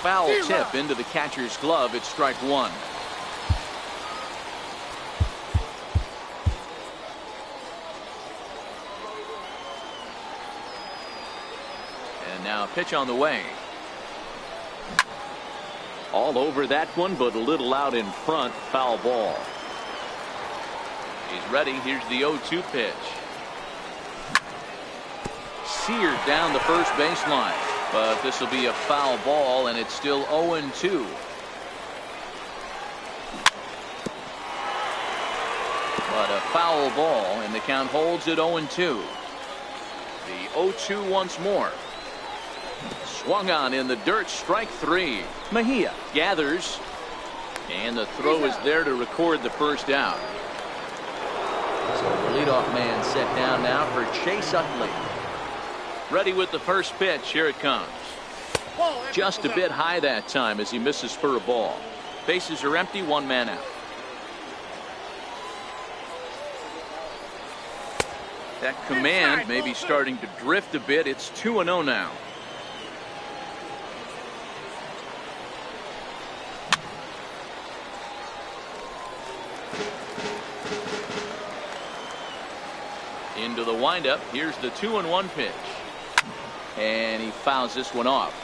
Foul tip into the catcher's glove. It's strike 1. And now a pitch on the way. All over that one, but a little out in front. Foul ball. He's ready. Here's the 0-2 pitch. Seared down the first baseline. But this will be a foul ball, and it's still 0-2. But a foul ball, and the count holds at 0-2. The 0-2 once more. Swung on in the dirt. Strike 3. Mejia gathers. And the throw is there to record the first out. So the leadoff man set down now for Chase Utley. Ready with the first pitch. Here it comes. Just a bit high that time as he misses for a ball. Bases are empty. 1 man out. That command may be starting to drift a bit. It's 2-0 now. Into the windup. Here's the 2-1 pitch. And he fouls this one off.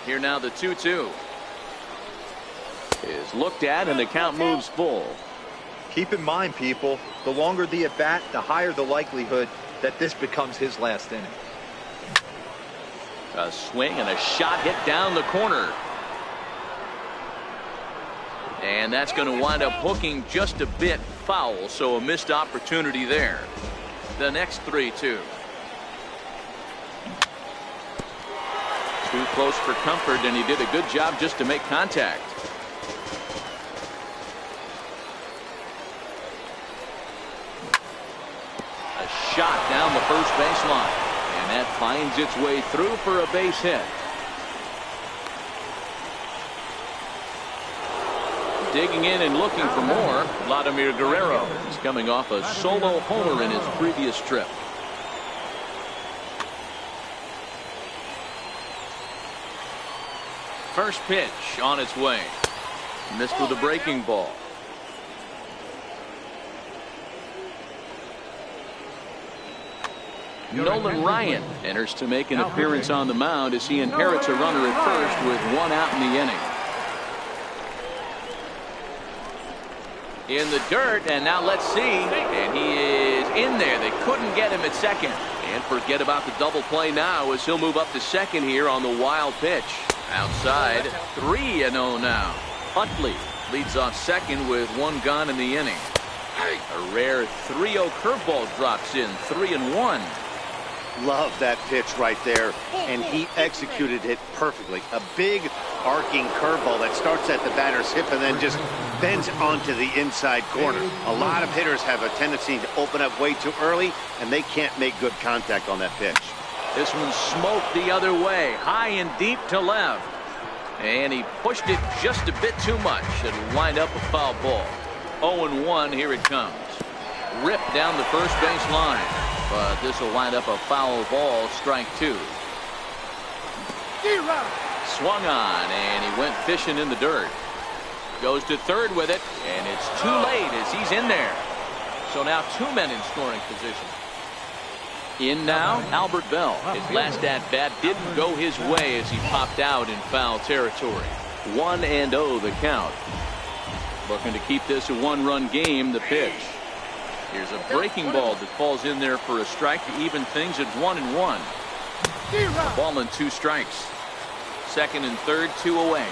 Here now the 2-2 is looked at, and the count moves full. Keep in mind, people, the longer the at bat, the higher the likelihood that this becomes his last inning. A swing and a shot hit down the corner. And that's going to wind up hooking just a bit foul, so a missed opportunity there. The next 3-2. 2 close for comfort, and he did a good job just to make contact. A shot down the first baseline, and that finds its way through for a base hit. Digging in and looking for more, Vladimir Guerrero. He's coming off a solo homer in his previous trip. First pitch on its way. Missed with a breaking ball. Nolan Ryan enters to make an appearance on the mound as he inherits a runner at first with 1 out in the inning. In the dirt, and now let's see, and he is in there. They couldn't get him at second, and forget about the double play now as he'll move up to second here on the wild pitch. Outside, 3-0 now. Utley leads off second with 1 gone in the inning. A rare 3-0 curveball drops in, 3-1. Love that pitch right there, and he executed it perfectly. A big arcing curveball that starts at the batter's hip and then just bends onto the inside corner. A lot of hitters have a tendency to open up way too early, and they can't make good contact on that pitch. This one smoked the other way, high and deep to left. And he pushed it just a bit too much. It'll wind up a foul ball. 0-1, here it comes. Ripped down the first base line. But this will wind up a foul ball, strike 2. Swung on, and he went fishing in the dirt. Goes to third with it, and it's too late as he's in there. So now 2 men in scoring position. In now, Albert Bell. His last at-bat didn't go his way as he popped out in foul territory. 1-0 the count. Looking to keep this a 1-run game, the pitch. Here's a breaking ball that falls in there for a strike to even things at 1-1. Ball and 2 strikes. Second and third, 2 away.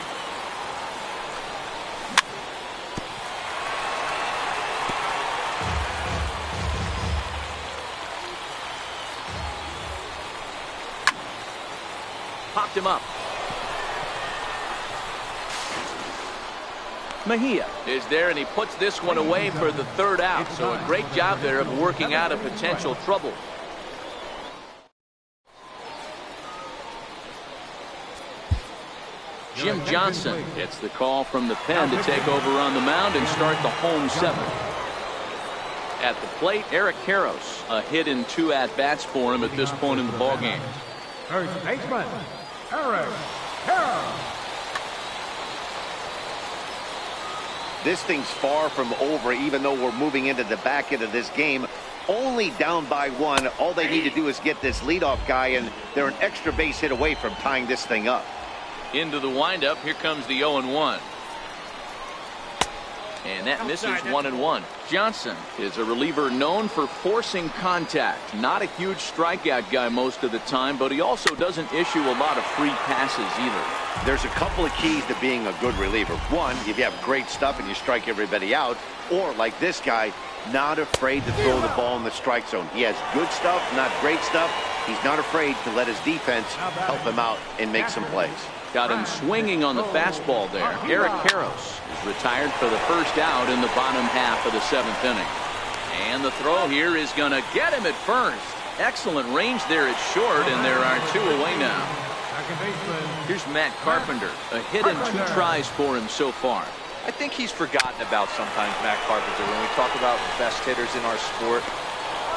Popped him up. Mejia is there, and he puts this one away for the 3rd out. So a great job there of working out a potential trouble. Jim Johnson gets the call from the pen to take over on the mound and start the home 7th. At the plate, Eric Karros. A hit in 2 at-bats for him at this point in the ballgame. First baseman, Eric Karros. This thing's far from over, even though we're moving into the back end of this game. Only down by 1. All they need to do is get this leadoff guy, and they're an extra base hit away from tying this thing up. Into the windup. Here comes the 0-1. And that misses 1-1. Johnson is a reliever known for forcing contact. Not a huge strikeout guy most of the time, but he also doesn't issue a lot of free passes either. There's a couple of keys to being a good reliever. One, if you have great stuff and you strike everybody out, or like this guy, not afraid to throw the ball in the strike zone. He has good stuff, not great stuff. He's not afraid to let his defense help him out and make some plays. Got him swinging on the fastball there. Eric Karros is retired for the 1st out in the bottom half of the 7th inning. And the throw here is going to get him at first. Excellent range there at short, and there are 2 away now. Here's Matt Carpenter. A hit and 2 tries for him so far. I think he's forgotten about sometimes, Matt Carpenter, when we talk about best hitters in our sport.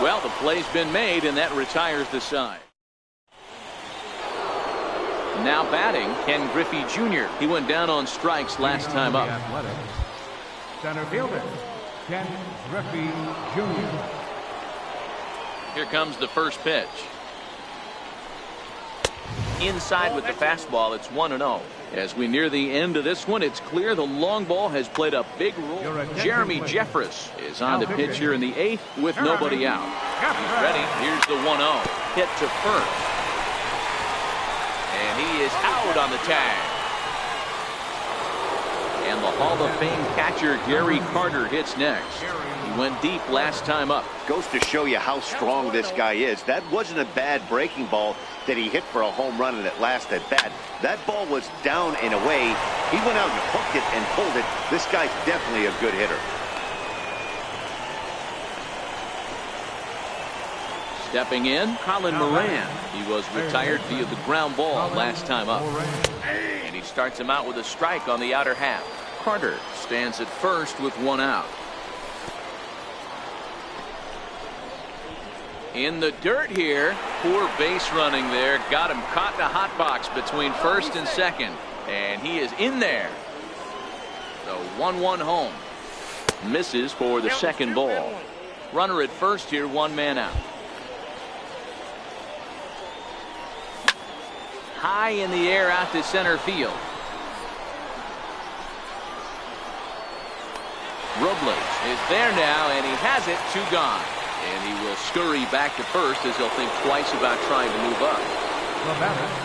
Well, the play's been made, and that retires the side. Now batting, Ken Griffey Jr. He went down on strikes last time up. Center fielder, Ken Griffey Jr. Here comes the first pitch. Inside with the fastball, it's 1-0. As we near the end of this one, it's clear the long ball has played a big role. Jeremy Jeffress is on the pitch here in the 8th with nobody out. He's ready. Here's the 1-0. Hit to first. And he is out on the tag. And the Hall of Fame catcher Gary Carter hits next. He went deep last time up. Goes to show you how strong this guy is. That wasn't a bad breaking ball that he hit for a home run in that last at bat. That ball was down and away. He went out and hooked it and pulled it. This guy's definitely a good hitter. Stepping in, Colin Moran. He was retired via the ground ball last time up. And he starts him out with a strike on the outer half. Carter stands at first with one out. In the dirt here. Poor base running there. Got him caught in a hot box between first and second. And he is in there. The 1-1 home. Misses for the second ball. Runner at first here, one man out. High in the air out to center field. Robles is there now, and he has it. Two gone. And he will scurry back to first as he'll think twice about trying to move up.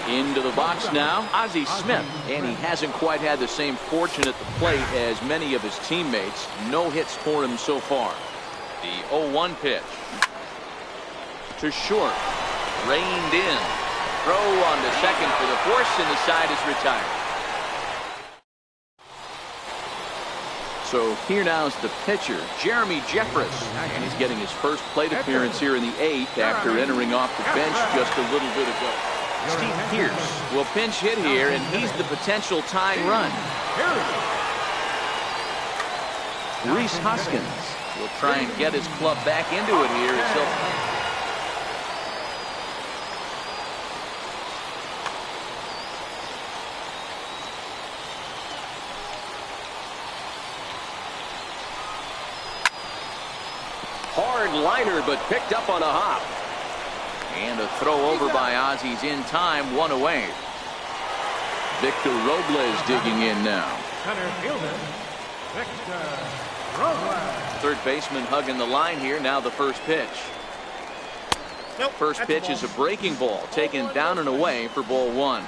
Into the box now, Ozzie Smith. And he hasn't quite had the same fortune at the plate as many of his teammates. No hits for him so far. The 0-1 pitch. To short. Reined in. Throw on to second for the force, and the side is retired. So here now is the pitcher, Jeremy Jeffress, and he's getting his first plate appearance here in the 8th after entering off the bench just a little bit ago. Steve Pearce will pinch hit here, and he's the potential tying run. Rhys Hoskins will try and get his club back into it here as he'll... Hard liner, but picked up on a hop. And a throw over by Ozzie's in time, one away. Victor Robles digging in now. Center fielder, Victor Robles. Third baseman hugging the line here. Now the first pitch. First pitch is a breaking ball taken down and away for ball one.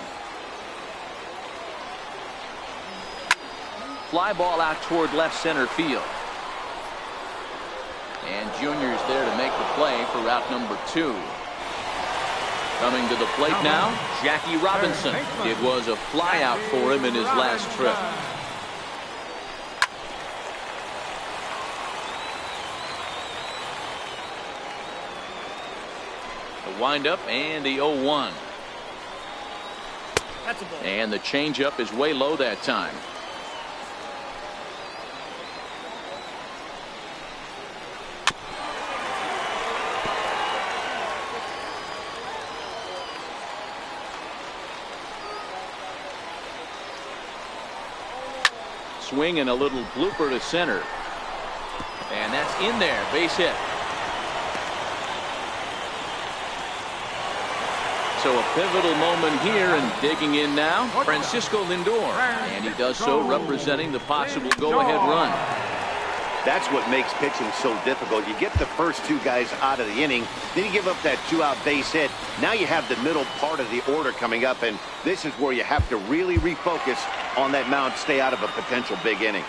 Fly ball out toward left center field. And Junior's there to make the play for route number 2. Coming to the plate now, Jackie Robinson. It was a fly out for him in his last trip. The windup and the 0-1. And the changeup is way low that time. Swing and a little blooper to center. And that's in there. Base hit. So a pivotal moment here, and digging in now, Francisco Lindor. And he does so representing the possible go-ahead run. That's what makes pitching so difficult. You get the first two guys out of the inning, then you give up that two-out base hit. Now you have the middle part of the order coming up, and this is where you have to really refocus on that mound, stay out of a potential big inning.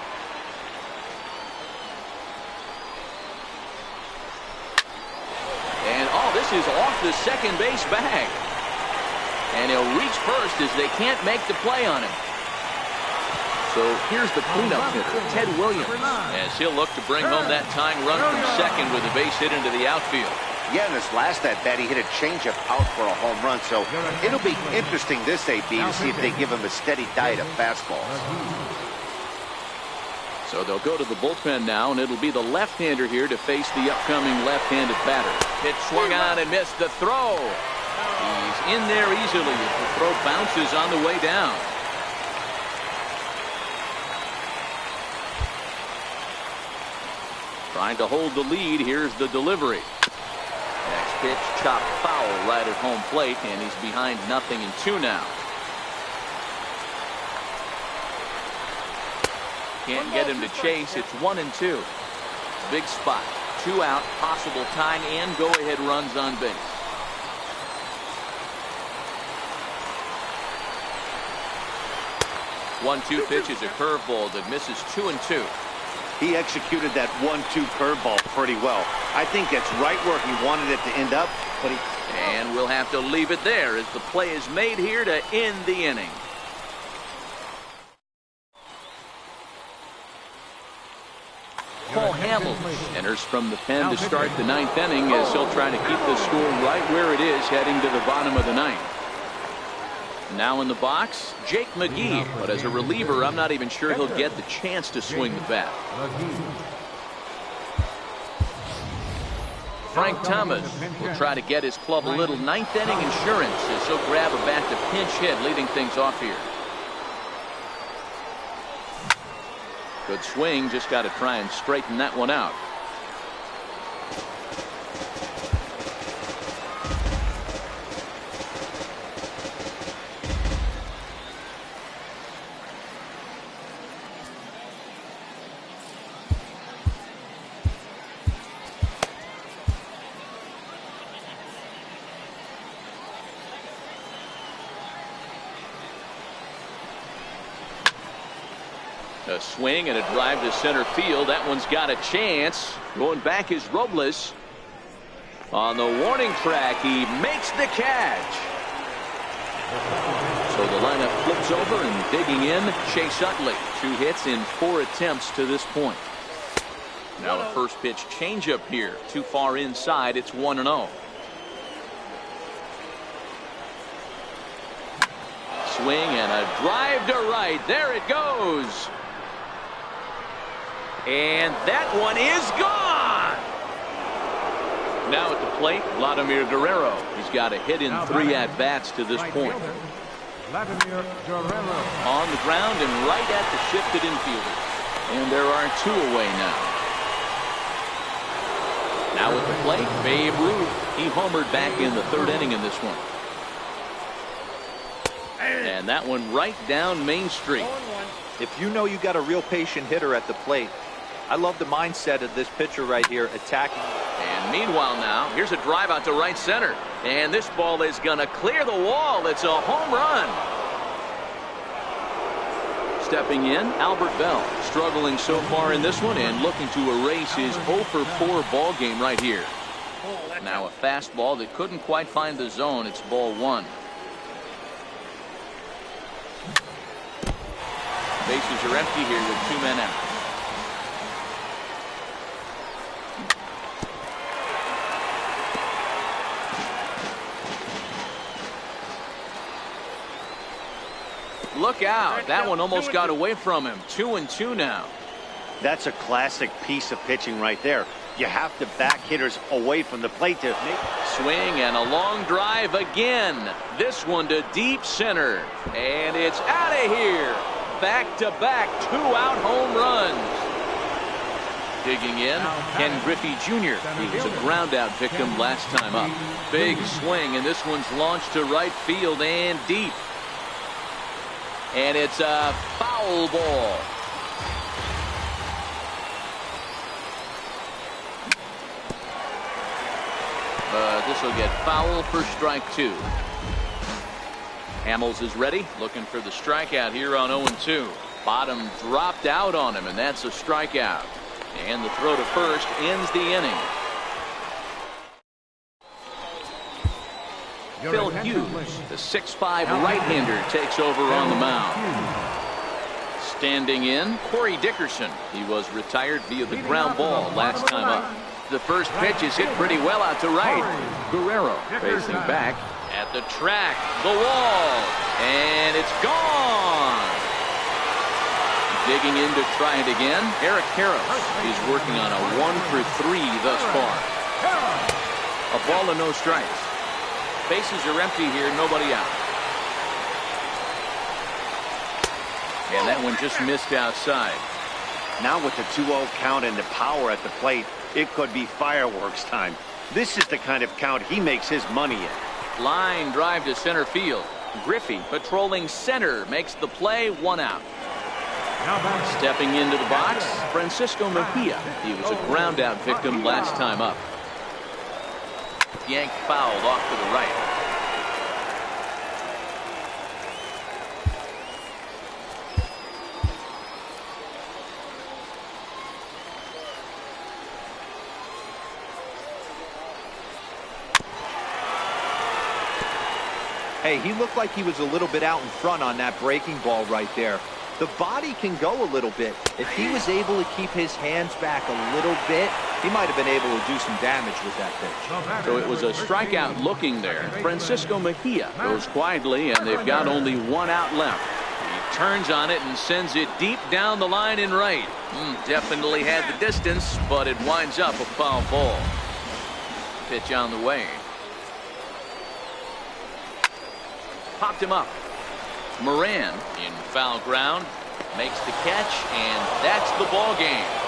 And this is off the second base bag. And he'll reach first as they can't make the play on him. So here's the cleanup hitter, Ted Williams, as he'll look to bring home that tying run from second with a base hit into the outfield. Yeah, in this last at-bat, he hit a changeup out for a home run. So it'll be interesting this AB to see if they give him a steady diet of fastballs. So they'll go to the bullpen now, and it'll be the left-hander here to face the upcoming left-handed batter. Pitch swung on and missed the throw. He's in there easily as the throw bounces on the way down. Trying to hold the lead. Here's the delivery. Next pitch chopped foul right at home plate, and he's behind 0-2 now. Can't get him to chase. It's 1-2. Big spot. 2 out. Possible tying and go-ahead runs on base. 1-2 pitch is a curveball that misses 2-2. He executed that 1-2 curveball pretty well. I think that's right where he wanted it to end up, but And we'll have to leave it there as the play is made here to end the inning. Paul Hamels enters from the pen to start the ninth inning as he'll try to keep the score right where it is heading to the bottom of the ninth. Now in the box, Jake McGee, but as a reliever, I'm not even sure he'll get the chance to swing the bat. Frank Thomas will try to get his club a little ninth inning insurance as he'll grab a bat to pinch hit, leading things off here. Good swing, just got to try and straighten that one out. A swing and a drive to center field. That one's got a chance. Going back is Robles. On the warning track, he makes the catch. So the lineup flips over and digging in, Chase Utley. 2 hits in 4 attempts to this point. Now a first pitch changeup here. Too far inside. It's 1-0. Swing and a drive to right. There it goes. And that one is gone. Now at the plate, Vladimir Guerrero. He's got a hit in 3 at-bats to this point. Vladimir Guerrero. On the ground and right at the shifted infielder. And there are 2 away now. Now at the plate, Babe Ruth. He homered back in the 3rd inning in this one. And that one right down Main Street. If you know you got a real patient hitter at the plate, I love the mindset of this pitcher right here, attacking. And meanwhile now, here's a drive out to right center. And this ball is going to clear the wall. It's a home run. Stepping in, Albert Bell. Struggling so far in this one and looking to erase his 0-for-4 ball game right here. Now a fastball that couldn't quite find the zone. It's ball 1. Bases are empty here with 2 men out. Look out. That one almost got away from him. 2-2 now. that's a classic piece of pitching right there. You have to back hitters away from the plate to make. Swing and a long drive again. This one to deep center. And it's out of here. Back-to-back 2-out home runs. Digging in, Ken Griffey Jr. He was a ground-out victim last time up. Big swing, and this one's launched to right field and deep. And it's a foul ball. This will get foul for strike 2. Hamels is ready, looking for the strikeout here on 0-2. Bottom dropped out on him, and that's a strikeout. And the throw to first ends the inning. Phil Hughes, the 6'5" right-hander, takes over on the mound. Standing in, Corey Dickerson. He was retired via the ground ball last time up. The first pitch is hit pretty well out to right. Guerrero facing back at the track, the wall, and it's gone. Digging in to try it again, Eric Karros. He's working on a 1-for-3 thus far. A ball and no strikes. Bases are empty here, nobody out. And that one just missed outside. Now with the 2-0 count and the power at the plate, it could be fireworks time. This is the kind of count he makes his money in. Line drive to center field. Griffey patrolling center makes the play, 1 out. Stepping into the box, Francisco Mejia. He was a ground out victim last time up. Yanked fouled off to the right. Hey, he looked like he was a little bit out in front on that breaking ball right there. The body can go a little bit. If he was able to keep his hands back a little bit, he might have been able to do some damage with that pitch. So it was a strikeout looking there. Francisco Mejia goes quietly, and they've got only one out left. He turns on it and sends it deep down the line in right. Definitely had the distance, but it winds up a foul ball. Pitch on the way. Popped him up. Moran in foul ground makes the catch, and that's the ball game.